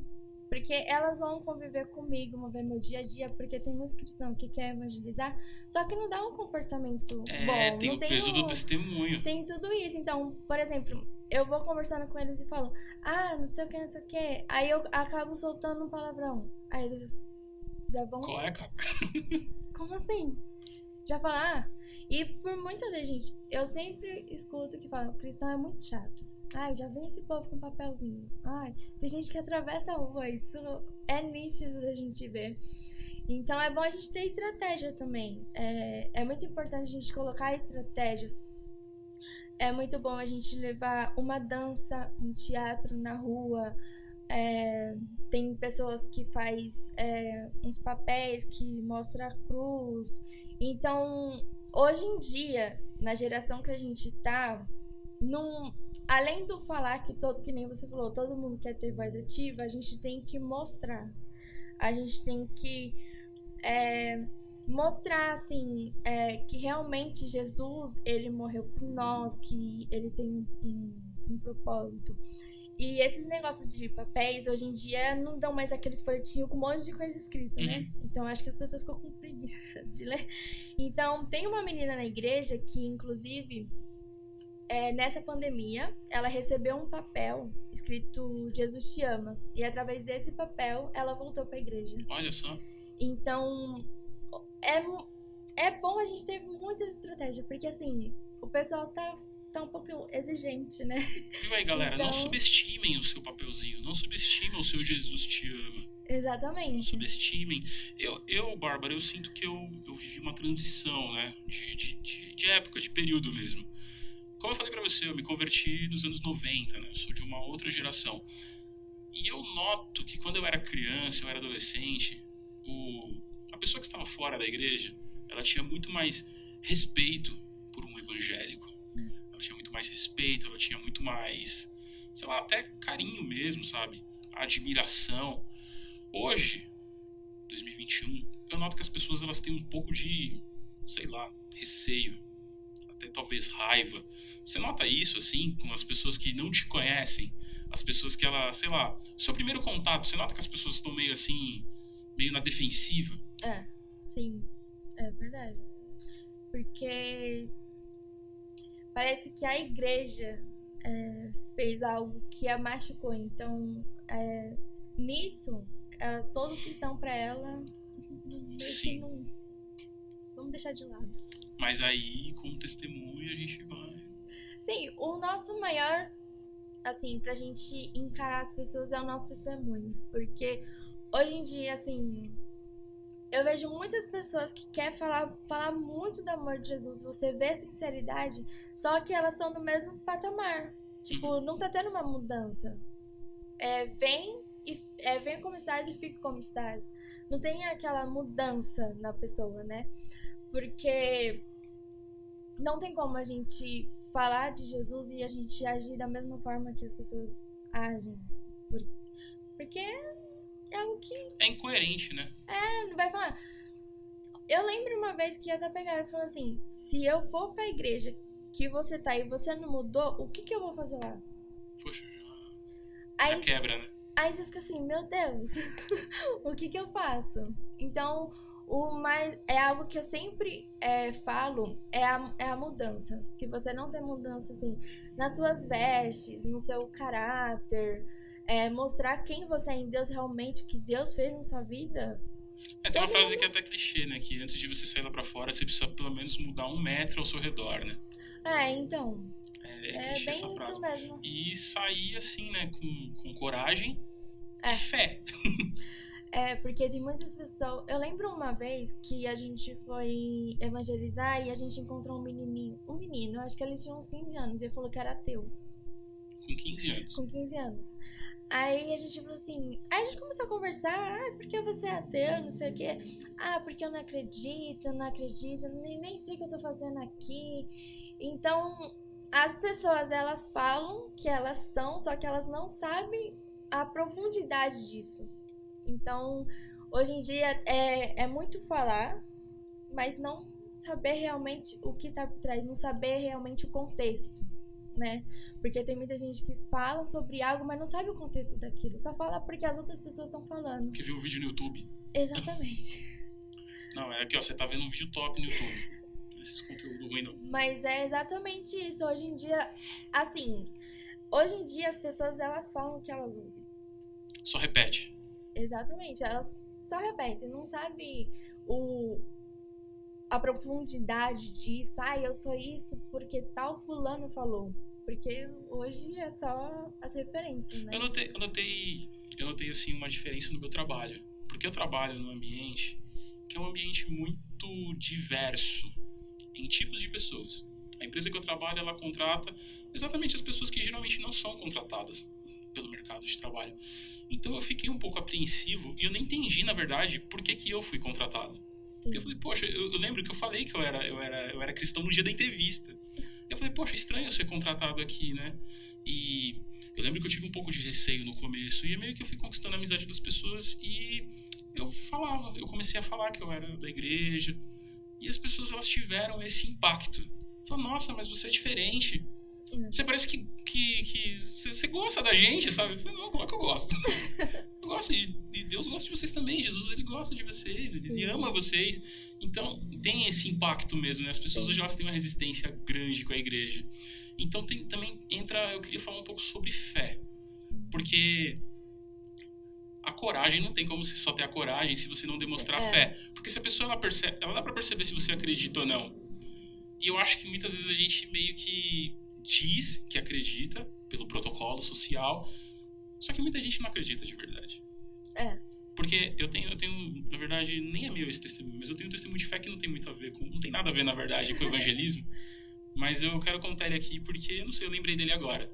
porque elas vão conviver comigo, vão ver meu dia a dia, porque tem muitos cristãos que querem evangelizar, só que não dá um comportamento bom. Tem o peso do testemunho. Tem tudo isso. Então, por exemplo, eu vou conversando com eles e falo, não sei o que, aí eu acabo soltando um palavrão. Aí eles já vão... Qual é, cara? Como assim? Já falar? E por muita vez, gente, eu sempre escuto que falam, cristão é muito chato. Já vem esse povo com papelzinho. Tem gente que atravessa a rua, isso é nítido da gente ver. Então é bom a gente ter estratégia também. É muito importante a gente colocar estratégias. É muito bom a gente levar uma dança, um teatro na rua. Tem pessoas que faz uns papéis que mostram a cruz. Então, hoje em dia, na geração que a gente tá, além do falar que nem você falou, todo mundo quer ter voz ativa, a gente tem que mostrar. A gente tem que mostrar, assim, que realmente Jesus, ele morreu por nós, que ele tem um propósito. E esses negócios de papéis, hoje em dia, não dão mais aqueles folhetinhos com um monte de coisa escrita, né? Então, acho que as pessoas ficam com preguiça de ler. Então, tem uma menina na igreja que, inclusive, nessa pandemia, ela recebeu um papel escrito Jesus te ama. E, através desse papel, ela voltou pra igreja. Olha só. Então, é bom a gente ter muitas estratégias, porque, assim, o pessoal tá tá um pouco exigente, né? Viu aí, galera? Não Então, subestimem o seu papelzinho. Não subestimem o seu Jesus te ama. Não exatamente. subestimem. Bárbara, eu sinto que eu vivi uma transição, né? De época, de período mesmo. Como eu falei pra você, eu me converti nos anos 90, né? Eu sou de uma outra geração. E eu noto que quando eu era criança, eu era adolescente, a pessoa que estava fora da igreja, ela tinha muito mais respeito por um evangélico. Ela tinha muito mais respeito, ela tinha muito mais, sei lá, até carinho mesmo, sabe? Admiração. Hoje, 2021, eu noto que as pessoas elas têm um pouco de, sei lá, receio, até talvez raiva. Você nota isso, assim, com as pessoas que não te conhecem, as pessoas que ela, sei lá, seu primeiro contato, você nota que as pessoas estão meio assim, meio na defensiva? Sim, é verdade. Porque parece que a igreja fez algo que a machucou. Então, nisso, todo cristão pra ela, Sim. não, vamos deixar de lado. Mas aí, com o testemunho, a gente vai... Sim, o nosso maior, assim, pra gente encarar as pessoas é o nosso testemunho. Porque hoje em dia, assim, eu vejo muitas pessoas que querem falar muito do amor de Jesus. Você vê sinceridade, só que elas estão no mesmo patamar. Tipo, não tá tendo uma mudança. Vem como estás e fica como estás. Não tem aquela mudança na pessoa, né? Porque não tem como a gente falar de Jesus e a gente agir da mesma forma que as pessoas agem. Porque é algo que... É incoerente, né? não vai falar. Eu lembro uma vez que até pegaram e falaram assim: se eu for pra igreja que você tá e você não mudou, o que eu vou fazer lá? Poxa, já quebra, né? Aí você fica assim, meu Deus, o que eu faço? Então, é algo que eu sempre falo, é a mudança. Se você não tem mudança, assim, nas suas vestes, no seu caráter, mostrar quem você é em Deus realmente, o que Deus fez na sua vida. Tem uma frase que é até clichê, né? Que antes de você sair lá pra fora, você precisa pelo menos mudar 1 metro ao seu redor, né? Então... É clichê bem essa frase. isso mesmo. E sair assim, né? Com coragem e fé. Porque tem muitas pessoas... Eu lembro uma vez que a gente foi evangelizar e a gente encontrou um menino, acho que ele tinha uns 15 anos, e ele falou que era ateu. Com 15 anos. Com 15 anos. Aí a gente falou assim... Aí a gente começou a conversar. Por que você é ateu, não sei o quê. Porque eu não acredito, nem sei o que eu tô fazendo aqui. Então, as pessoas, elas falam que elas são, só que elas não sabem a profundidade disso. Então, hoje em dia é muito falar, mas não saber realmente o que tá por trás, não saber realmente o contexto, né? Porque tem muita gente que fala sobre algo, mas não sabe o contexto daquilo. Só fala porque as outras pessoas estão falando. Porque viu um vídeo no YouTube. Exatamente. Não, é aqui, ó, você tá vendo um vídeo top no YouTube. Esses conteúdos ruins, não. Mas é exatamente isso. Hoje em dia, assim, hoje em dia as pessoas, elas falam o que elas ouvem. Só repete. Exatamente, elas só repetem, não sabem a profundidade disso. Eu sou isso porque tal fulano falou. Porque hoje é só as referências, né? Eu notei assim, uma diferença no meu trabalho. Porque eu trabalho num ambiente que é um ambiente muito diverso em tipos de pessoas. A empresa que eu trabalho, ela contrata exatamente as pessoas que geralmente não são contratadas pelo mercado de trabalho. Então eu fiquei um pouco apreensivo e eu nem entendi, na verdade, por que eu fui contratado. Porque eu falei, poxa, eu lembro que eu falei que eu era cristão no dia da entrevista. Eu falei, poxa, estranho eu ser contratado aqui, né? E eu lembro que eu tive um pouco de receio no começo e meio que eu fui conquistando a amizade das pessoas e eu comecei a falar que eu era da igreja e as pessoas, elas tiveram esse impacto. Falaram, nossa, mas você é diferente. Você parece que você gosta da gente, sabe? Eu falei, não, claro que eu gosto. Eu gosto, e Deus gosta de vocês também. Jesus, ele gosta de vocês, ele ama vocês. Então, tem esse impacto mesmo, né? As pessoas hoje, elas têm uma resistência grande com a igreja. Então, também eu queria falar um pouco sobre fé. Porque a coragem, não tem como você só ter a coragem se você não demonstrar fé. Porque se a pessoa, ela dá pra perceber se você acredita ou não. E eu acho que muitas vezes a gente meio que diz que acredita pelo protocolo social, só que muita gente não acredita de verdade. Porque eu tenho, na verdade, nem é meu esse testemunho, mas eu tenho um testemunho de fé que não tem muito a ver com, não tem nada a ver, na verdade, com o evangelismo. Mas eu quero contar ele aqui porque, não sei, eu lembrei dele agora.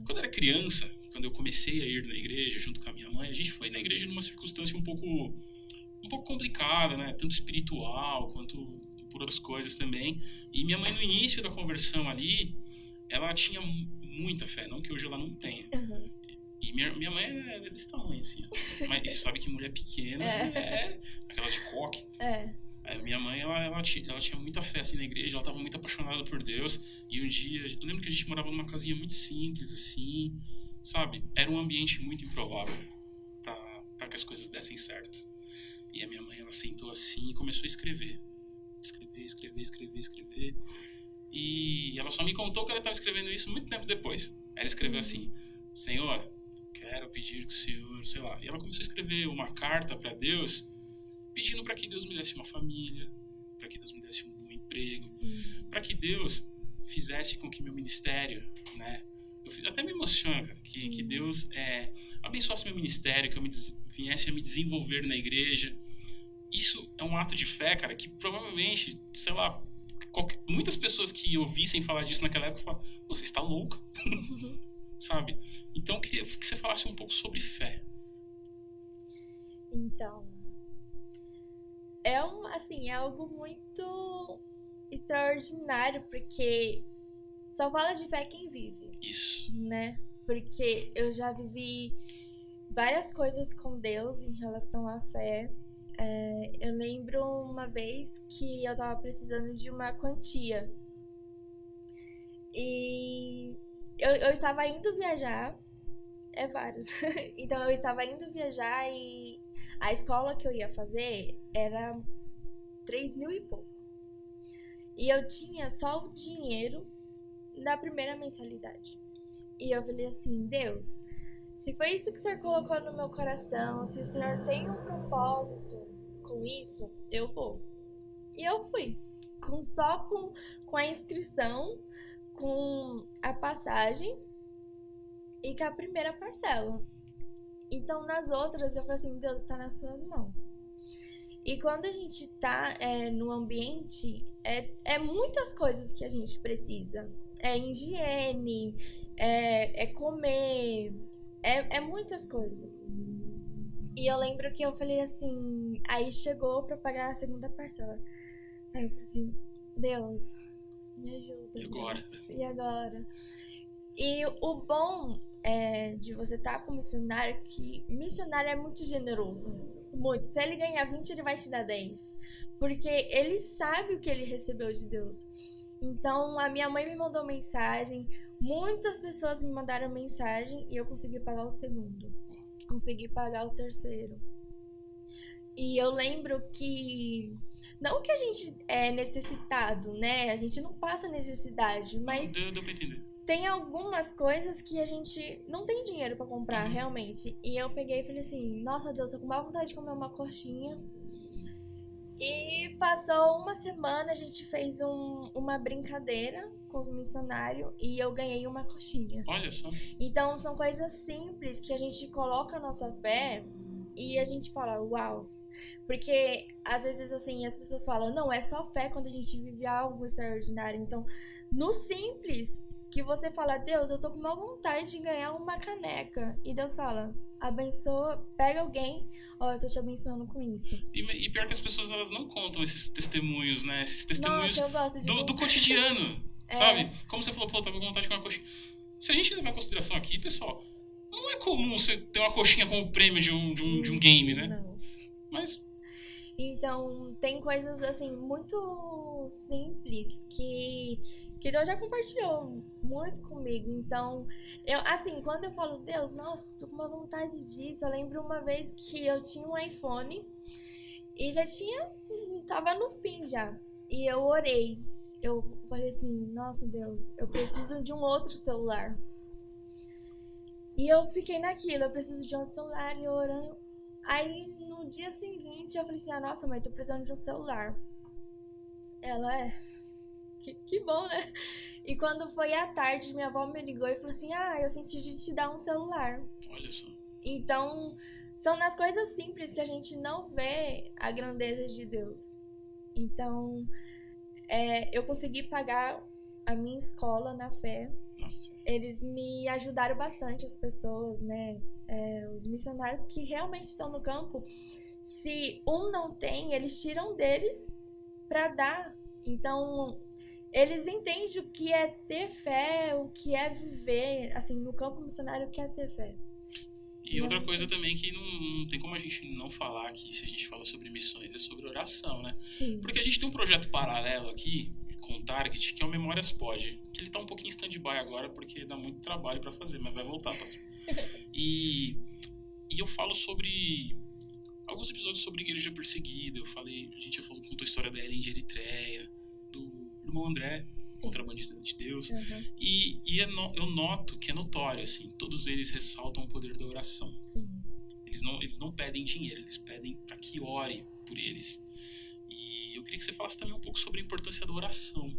Quando eu era criança, quando eu comecei a ir na igreja junto com a minha mãe, a gente foi na igreja numa circunstância um pouco complicada, né? Tanto espiritual quanto por outras coisas também. E minha mãe, no início da conversão ali, ela tinha muita fé, não que hoje ela não tenha. E minha mãe é desse tamanho, assim. Mas você sabe que mulher pequena é aquela de coque. Minha mãe, ela tinha muita fé assim, na igreja, ela estava muito apaixonada por Deus. E um dia, eu lembro que a gente morava numa casinha muito simples, assim, sabe? Era um ambiente muito improvável para que as coisas dessem certo. E a minha mãe, ela sentou assim e começou a escrever. Escrever. E ela só me contou que ela estava escrevendo isso muito tempo depois. Aí ela escreveu assim: Senhor, quero pedir que o Senhor, sei lá. E ela começou a escrever uma carta para Deus, pedindo para que Deus me desse uma família, para que Deus me desse um bom emprego, para que Deus fizesse com que meu ministério, né? Eu até me emociono, cara, que Deus abençoasse meu ministério, que eu viesse a me desenvolver na igreja. Isso é um ato de fé, cara, que provavelmente, sei lá, muitas pessoas que ouvissem falar disso naquela época falavam: você está louca, sabe? Então eu queria que você falasse um pouco sobre fé. Então, é algo muito extraordinário, porque só fala de fé quem vive. Isso. Né? Porque eu já vivi várias coisas com Deus em relação à fé. Eu lembro uma vez que eu tava precisando de uma quantia. E eu estava indo viajar. Vários. Então eu estava indo viajar e a escola que eu ia fazer era 3.000 e pouco. E eu tinha só o dinheiro da primeira mensalidade. E eu falei assim: Deus, se foi isso que o Senhor colocou no meu coração, se o Senhor tem um propósito com isso, eu vou. E eu fui. Só com a inscrição, com a passagem e com a primeira parcela. Então, nas outras, eu falei assim: Deus, está nas suas mãos. E quando a gente tá no ambiente, muitas coisas que a gente precisa. Higiene, comer, muitas coisas. E eu lembro que eu falei assim, aí chegou pra pagar a segunda parcela. Aí eu falei assim: Deus, me ajuda. E agora? E agora? E o bom de você estar com missionário, que missionário é muito generoso. Muito. Se ele ganhar 20, ele vai te dar 10. Porque ele sabe o que ele recebeu de Deus. Então, a minha mãe me mandou mensagem, muitas pessoas me mandaram mensagem e eu consegui pagar o segundo. Consegui pagar o terceiro. E eu lembro que... Não que a gente é necessitado, né? A gente não passa necessidade, mas... Deu pra entender. Tem algumas coisas que a gente não tem dinheiro pra comprar, realmente. E eu peguei e falei assim: nossa, Deus, eu tô com má vontade de comer uma coxinha. E passou uma semana, a gente fez uma brincadeira com os missionários e eu ganhei uma coxinha. Olha só. Então, são coisas simples que a gente coloca a nossa fé e a gente fala: uau. Porque, às vezes, assim, as pessoas falam: não, é só fé quando a gente vive algo extraordinário. Então, no simples... que você fala: Deus, eu tô com uma vontade de ganhar uma caneca. E Deus fala: abençoa, pega alguém, eu tô te abençoando com isso. E pior que as pessoas, elas não contam esses testemunhos, né? Esses testemunhos do cotidiano, sabe? Como você falou: pô, tava com vontade de comer uma coxinha. Se a gente levar em consideração aqui, pessoal, não é comum você ter uma coxinha como prêmio de um game, né? Não. Mas... Então, tem coisas, assim, muito simples que Deus já compartilhou muito comigo. Então, quando eu falo: Deus, nossa, tô com uma vontade disso. Eu lembro uma vez que eu tinha um iPhone e tava no fim já. E eu orei. Eu falei assim: nossa, Deus, eu preciso de um outro celular. E eu fiquei naquilo: eu preciso de um outro celular, e orando. Aí, no dia seguinte, eu falei assim: nossa, mãe, tô precisando de um celular. Ela Que bom, né? E quando foi à tarde, minha avó me ligou e falou assim, eu senti de te dar um celular. Olha só. Então, são nas coisas simples que a gente não vê a grandeza de Deus. Então, eu consegui pagar a minha escola na fé. Eles me ajudaram bastante, as pessoas, né? Os missionários que realmente estão no campo, se um não tem, eles tiram deles para dar. Então, eles entendem o que é ter fé, o que é viver, assim, no campo missionário, o que é ter fé. E outra coisa também que não tem como a gente não falar aqui, se a gente fala sobre missões, é sobre oração, né? Sim. Porque a gente tem um projeto paralelo aqui, com o Target, que é o Memórias Pod, que ele tá um pouquinho em stand-by agora, porque dá muito trabalho pra fazer, mas vai voltar, pastor. E eu falo sobre alguns episódios sobre igreja perseguida, a gente já contou a história da Ellen de Eritreia, do irmão André, contrabandista de Deus. Uhum. E eu noto que é notório, assim, todos eles ressaltam o poder da oração. Sim. Eles não pedem dinheiro, eles pedem para que ore por eles. E eu queria que você falasse também um pouco sobre a importância da oração,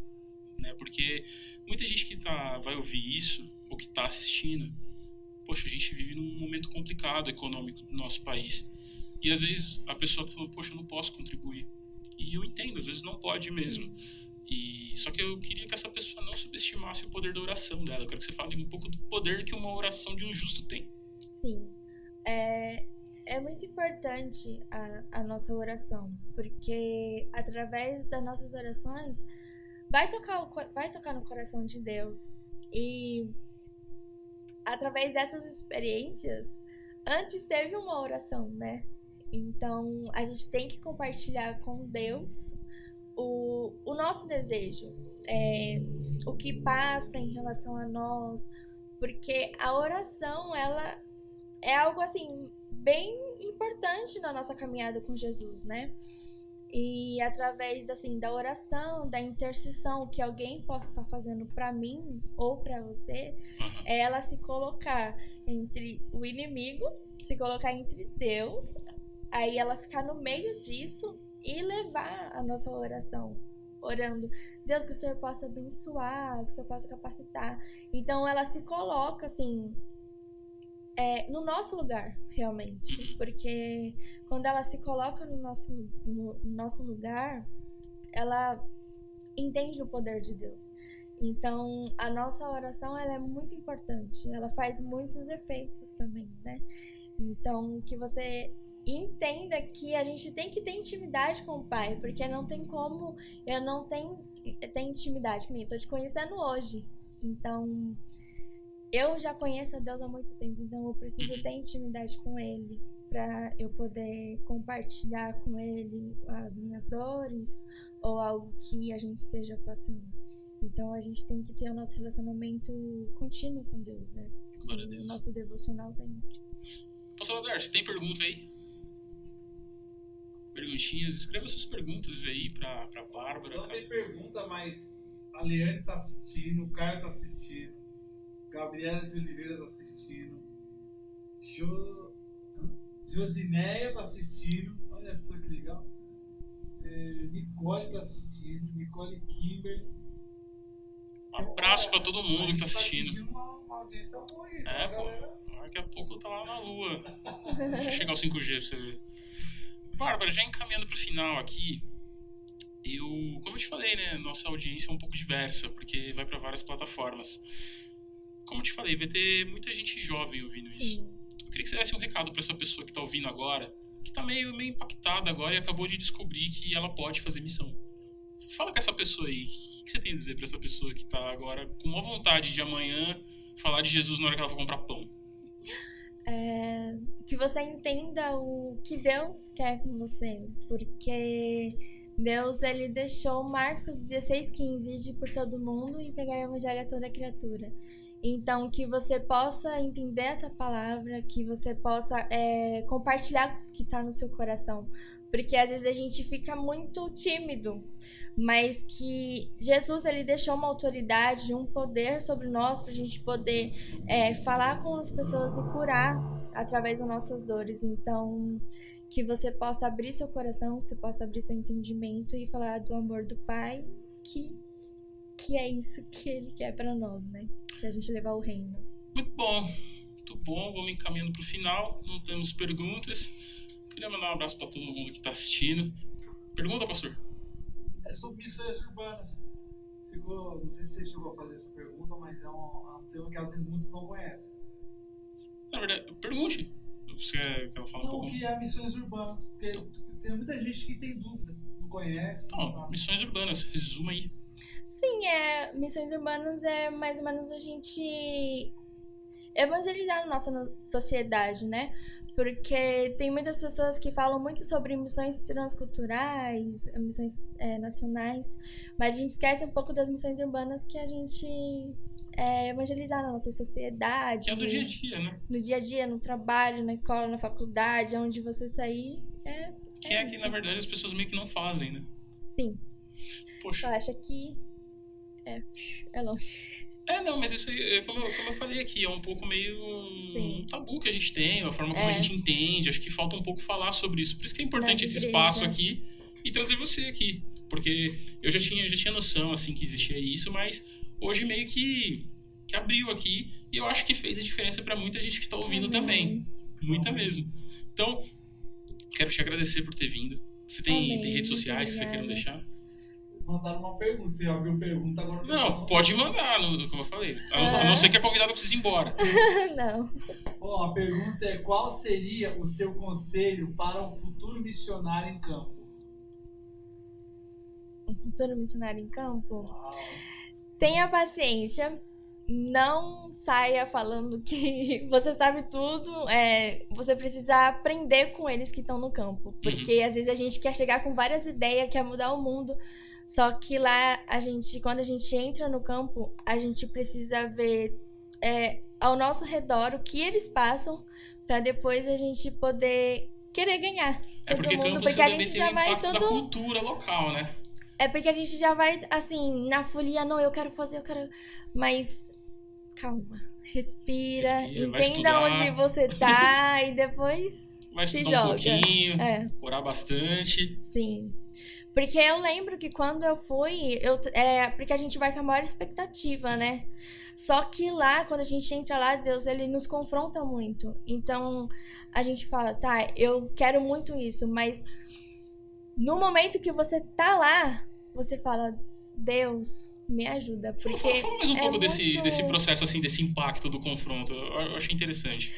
né? Porque muita gente que vai ouvir isso, ou que está assistindo, poxa, a gente vive num momento complicado econômico no nosso país. E às vezes a pessoa está falando, poxa, eu não posso contribuir. E eu entendo, às vezes não pode mesmo. Só que eu queria que essa pessoa não subestimasse o poder da oração dela. Eu quero que você fale um pouco do poder que uma oração de um justo tem. Sim. É muito importante a nossa oração, porque através das nossas orações vai tocar no coração de Deus. E através dessas experiências, antes teve uma oração, né? Então a gente tem que compartilhar com Deus o nosso desejo, o que passa em relação a nós, porque a oração, ela é algo assim bem importante na nossa caminhada com Jesus, né? E através da oração, da intercessão que alguém possa estar fazendo para mim ou para você, é ela se colocar entre o inimigo, se colocar entre Deus, aí ela ficar no meio disso e levar a nossa oração, orando, Deus, que o Senhor possa abençoar, que o Senhor possa capacitar. Então ela se coloca assim no nosso lugar, realmente, porque quando ela se coloca no nosso lugar, ela entende o poder de Deus. Então a nossa oração, ela é muito importante, ela faz muitos efeitos também, né? Então que você entenda que a gente tem que ter intimidade com o Pai, porque não tem como eu não ter intimidade com ele. Tô te conhecendo hoje, então eu já conheço a Deus há muito tempo, então eu preciso ter intimidade com Ele para eu poder compartilhar com Ele as minhas dores ou algo que a gente esteja passando. Então a gente tem que ter o nosso relacionamento contínuo com Deus, né? Glória a Deus. O nosso devocional sempre. Pastor Adarcio, tem pergunta aí? Perguntinhas? Escreva suas perguntas aí pra Bárbara. Não tem pergunta, mas a Leane tá assistindo, o Caio tá assistindo, Gabriela de Oliveira tá assistindo, Josineia tá assistindo, olha só que legal. Nicole tá assistindo, Nicole Kimber. Um abraço pra todo mundo que tá assistindo. Uma audiência boa aí, pô. Daqui a pouco tá lá na lua. Deixa chegar o 5G pra você ver. Bárbara, já encaminhando pro final aqui, como eu te falei, né, nossa audiência é um pouco diversa, porque vai pra várias plataformas. Como eu te falei, vai ter muita gente jovem ouvindo isso. Eu queria que você desse um recado pra essa pessoa que tá ouvindo agora, que tá meio impactada agora e acabou de descobrir que ela pode fazer missão. Fala com essa pessoa aí, o que você tem a dizer pra essa pessoa que tá agora com uma vontade de amanhã falar de Jesus na hora que ela for comprar pão? Que você entenda o que Deus quer com você, porque Deus, ele deixou Marcos 16:15 de ir por todo mundo e pregar o evangelho a toda criatura. Então, que você possa entender essa palavra, que você possa compartilhar o que está no seu coração, porque às vezes a gente fica muito tímido, mas que Jesus, ele deixou uma autoridade, um poder sobre nós para a gente poder falar com as pessoas e curar através das nossas dores. Então, que você possa abrir seu coração, que você possa abrir seu entendimento e falar do amor do Pai, que que é isso que ele quer pra nós, né? Que a gente levar o reino. Muito bom. Muito bom. Vamos encaminhando pro final. Não temos perguntas. Queria mandar um abraço pra todo mundo que tá assistindo. Pergunta, pastor? É sobre missões urbanas. Não sei se você chegou a fazer essa pergunta, mas é um tema que às vezes muitos não conhecem. Na verdade, pergunte. Você quer que eu fale um pouco? O que é missões urbanas? Porque tem muita gente que tem dúvida, não conhece, não sabe. Missões urbanas, resuma aí. Sim, missões urbanas é mais ou menos a gente evangelizar na nossa sociedade, né? Porque tem muitas pessoas que falam muito sobre missões transculturais, missões nacionais, mas a gente esquece um pouco das missões urbanas que a gente evangelizar na nossa sociedade. Que é do dia a dia, né? No dia a dia, no trabalho, na escola, na faculdade, onde você sair. Que é que, na verdade, as pessoas meio que não fazem, né? Sim. Poxa. Só acha que é longe. Não, mas isso aí, como eu falei aqui, é um pouco meio um tabu que a gente tem, a forma como a gente entende. Acho que falta um pouco falar sobre isso. Por isso que é importante esse espaço aqui e trazer você aqui. Porque eu já tinha noção, assim, que existia isso, mas hoje meio que abriu aqui e eu acho que fez a diferença para muita gente que tá ouvindo também. Muita mesmo. Então, quero te agradecer por ter vindo. Você tem redes sociais que você queira deixar? Mandaram uma pergunta. Você abriu pergunta agora. Não, pode mandar, como eu falei. A não ser que a convidada precise ir embora. Não. Bom, a pergunta é: qual seria o seu conselho para um futuro missionário em campo? Um futuro missionário em campo? Tenha paciência. Não saia falando que você sabe tudo. Você precisa aprender com eles que estão no campo. Porque às vezes a gente quer chegar com várias ideias, quer mudar o mundo. Só que lá, quando a gente entra no campo, a gente precisa ver ao nosso redor o que eles passam para depois a gente poder querer ganhar. Porque campo porque também tem o impacto da cultura local, né? Porque a gente já vai, assim, na folia, não, eu quero fazer, Mas, calma, respira entenda onde você tá e depois vai se estudar joga. Um pouquinho, orar bastante. Sim. Porque eu lembro que quando eu fui, porque a gente vai com a maior expectativa, né? Só que lá, quando a gente entra lá, Deus, ele nos confronta muito. Então, a gente fala, tá, eu quero muito isso, mas no momento que você tá lá, você fala, Deus, me ajuda. Porque Fala mais um pouco desse processo, assim, desse impacto do confronto. Eu achei interessante.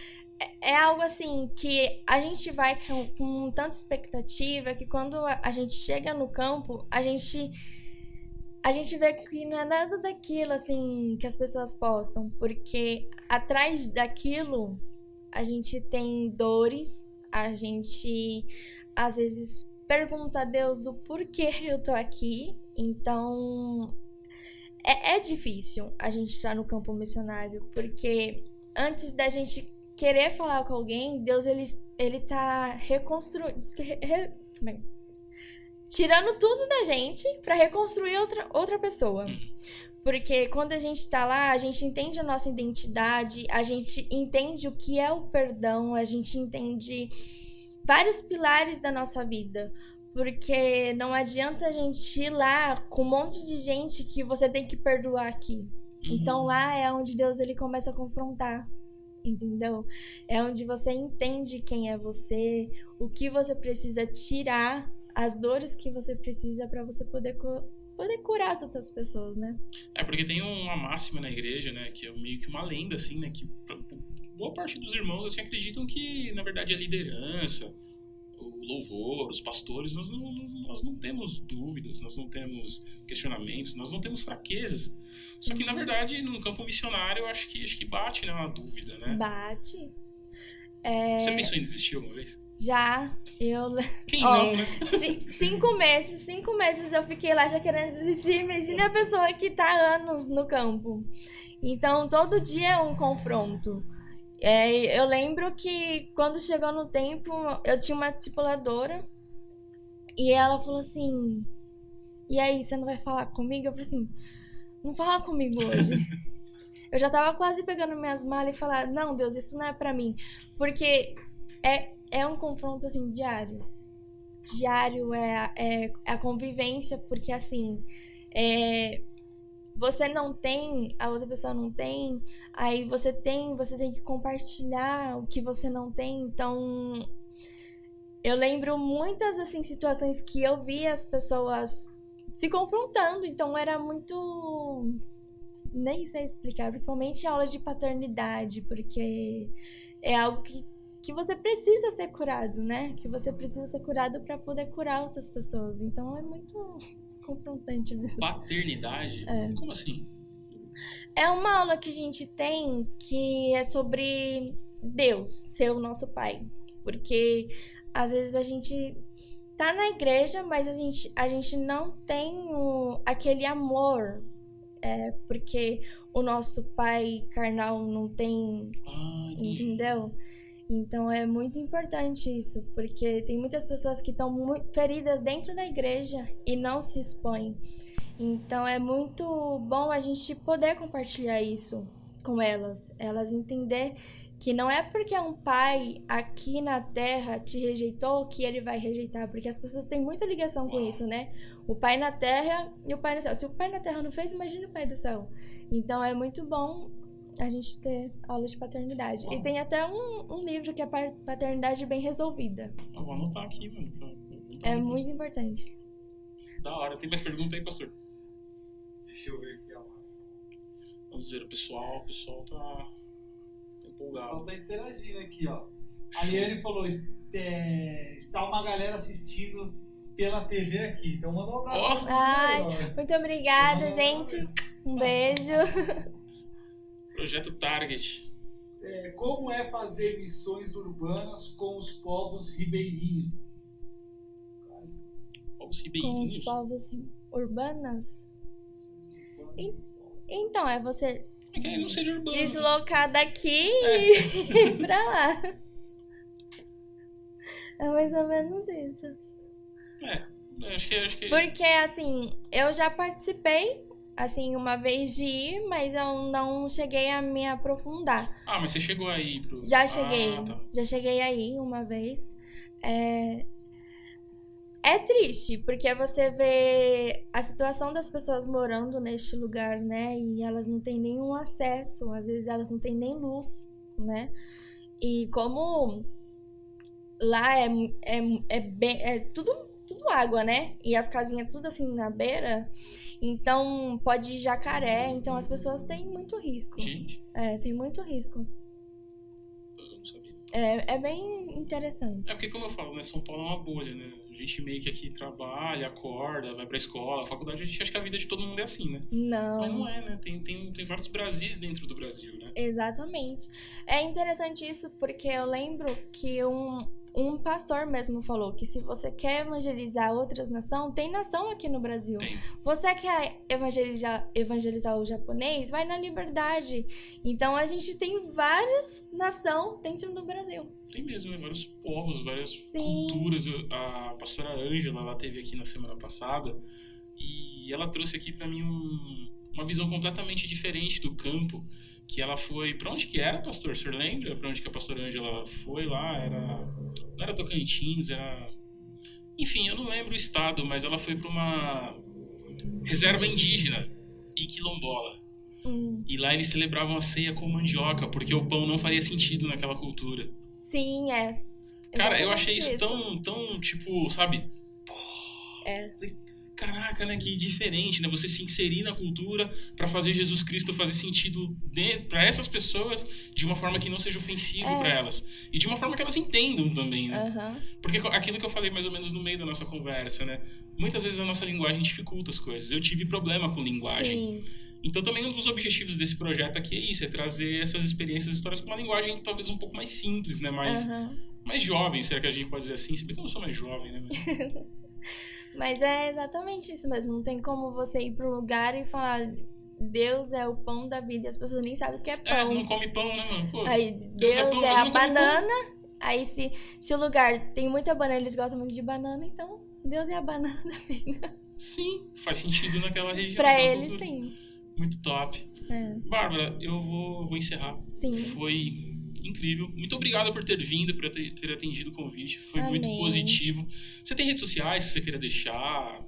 É algo assim que a gente vai com tanta expectativa que quando a gente chega no campo, a gente vê que não é nada daquilo assim que as pessoas postam, porque atrás daquilo a gente tem dores, a gente às vezes pergunta a Deus o porquê eu tô aqui. Então é difícil a gente estar no campo missionário, porque antes da gente querer falar com alguém, Deus, ele tá reconstruindo, tirando tudo da gente pra reconstruir outra pessoa. Porque quando a gente tá lá, a gente entende a nossa identidade, a gente entende o que é o perdão, a gente entende vários pilares da nossa vida. Porque não adianta a gente ir lá com um monte de gente que você tem que perdoar aqui. Então lá é onde Deus ele começa a confrontar. Entendeu? É onde você entende quem é você, o que você precisa tirar, as dores que você precisa para você poder curar as outras pessoas, né? Porque tem uma máxima na igreja, né, que é meio que uma lenda, assim, né, que boa parte dos irmãos, assim, acreditam que, na verdade, a liderança, o louvor, os pastores, nós não temos dúvidas, nós não temos questionamentos, nós não temos fraquezas. Só que, na verdade, no campo missionário, eu acho que bate, né, uma dúvida, né? Bate. Você pensou em desistir alguma vez? Já, Quem não, né? 5 meses eu fiquei lá já querendo desistir. Imagina a pessoa que tá há anos no campo. Então, todo dia é um confronto. Eu lembro que quando chegou no tempo, eu tinha uma discipuladora e ela falou assim, e aí, você não vai falar comigo? Eu falei assim, não fala comigo hoje. Eu já tava quase pegando minhas malas e falar, não, Deus, isso não é pra mim. Porque é um confronto, assim, diário. Diário é a convivência, porque, assim, você não tem, a outra pessoa não tem, aí você tem que compartilhar o que você não tem. Então, eu lembro muitas, assim, situações que eu vi as pessoas se confrontando, então era muito... Nem sei explicar, principalmente a aula de paternidade, porque é algo que você precisa ser curado, né? Que você precisa ser curado para poder curar outras pessoas. Então é muito confrontante mesmo. Paternidade? É. Como assim? É uma aula que a gente tem que é sobre Deus ser o nosso pai. Porque às vezes a gente tá na igreja, mas a gente não tem aquele amor. Porque o nosso pai carnal não tem, Entendi. entendeu? Então é muito importante isso, porque tem muitas pessoas que estão muito feridas dentro da igreja e não se expõem. Então é muito bom a gente poder compartilhar isso com elas entender que não é porque um pai aqui na terra te rejeitou que ele vai rejeitar, porque as pessoas têm muita ligação com isso, né? O pai na terra e o pai no céu. Se o pai na terra não fez, imagina o pai do céu. Então é muito bom a gente ter aula de paternidade. E tem até um livro que é Paternidade Bem Resolvida. Eu vou anotar aqui, mano. É muito importante. Da hora. Tem mais pergunta aí, pastor? Deixa eu ver aqui, ó. Vamos ver, o pessoal tá O empolgado. pessoal tá interagindo aqui, ó. A Liane falou, está uma galera assistindo pela TV aqui. Então manda um abraço. Ó. pra todo mundo Ai, aí, ó. muito obrigada, gente. Um beijo. Projeto Target. Como é fazer missões urbanas com os povos ribeirinhos? Povos Com os ribeirinhos. povos urbanos. Então, é você É que aí não seria urbano. deslocar daqui e ir pra lá. É mais ou menos isso. Acho que... Porque, assim, eu já participei, assim, uma vez de ir, mas eu não cheguei a me aprofundar. Ah, mas você chegou aí pro... Já cheguei. Ah, tá. Já cheguei aí uma vez. É triste, porque você vê a situação das pessoas morando neste lugar, né? E elas não têm nenhum acesso, às vezes elas não têm nem luz, né? E como lá é tudo água, né? E as casinhas tudo assim na beira, então pode ir jacaré, então as pessoas têm muito risco. Gente, Tem muito risco. eu não sabia. É bem interessante. É porque, como eu falo, né? São Paulo é uma bolha, né? A gente meio que aqui trabalha, acorda, vai pra escola, faculdade, a gente acha que a vida de todo mundo é assim, né? Não. Mas não é, né? Tem vários Brasis dentro do Brasil, né? Exatamente. É interessante isso porque eu lembro que um pastor mesmo falou que se você quer evangelizar outras nações, tem nação aqui no Brasil. Tem. Você quer evangelizar o japonês, vai na Liberdade. Então a gente tem várias nações dentro do Brasil. Tem mesmo, né? Vários povos, várias Sim. culturas. A pastora Ângela, ela esteve aqui na semana passada e ela trouxe aqui pra mim uma visão completamente diferente do campo, que ela foi... Pra onde que era, pastor? O senhor lembra? Pra onde que a pastora Ângela foi lá? Não era Tocantins, era... Enfim, eu não lembro o estado, mas ela foi pra uma reserva indígena e quilombola. E lá eles celebravam a ceia com mandioca, porque o pão não faria sentido naquela cultura. Sim, Cara, eu Exatamente achei isso tão, tipo, sabe? Caraca, né? Que diferente, né? Você se inserir na cultura pra fazer Jesus Cristo fazer sentido pra essas pessoas de uma forma que não seja ofensivo pra elas. E de uma forma que elas entendam também, né? Aham. Porque aquilo que eu falei mais ou menos no meio da nossa conversa, né? Muitas vezes a nossa linguagem dificulta as coisas. Eu tive problema com linguagem. Sim. Então também um dos objetivos desse projeto aqui é isso, é trazer essas experiências, histórias com uma linguagem talvez um pouco mais simples, né? Mais jovem, será que a gente pode dizer assim? Se bem que eu não sou mais jovem, né? Mas é exatamente isso mesmo. Não tem como você ir para um lugar e falar Deus é o pão da vida e as pessoas nem sabem o que é pão. Não come pão, né, mano? Pô, Aí Deus é pão, é mas a não come banana. Aí se o lugar tem muita banana, eles gostam muito de banana, então Deus é a banana da vida. Sim, faz sentido naquela região. Pra naquela eles, cultura. sim. Muito top. Bárbara, eu vou encerrar. Sim. Foi incrível. Muito obrigado por ter vindo, por ter atendido o convite. Foi muito positivo. Você tem redes sociais que você queira deixar?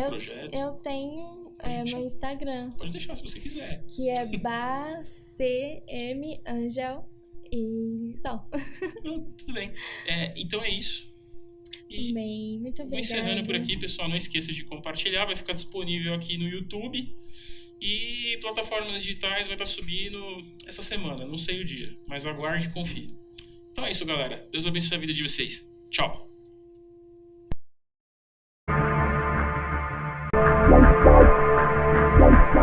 Projeto? Eu tenho. meu Instagram, Pode deixar se você quiser. que é bacmangel e só. Não, tudo bem. Então é isso. E Bem, muito vou obrigada. encerrando por aqui, pessoal. Não esqueça de compartilhar. Vai ficar disponível aqui no YouTube. E plataformas digitais vai estar subindo essa semana. Não sei o dia, mas aguarde e confie. Então é isso, galera. Deus abençoe a vida de vocês. Tchau.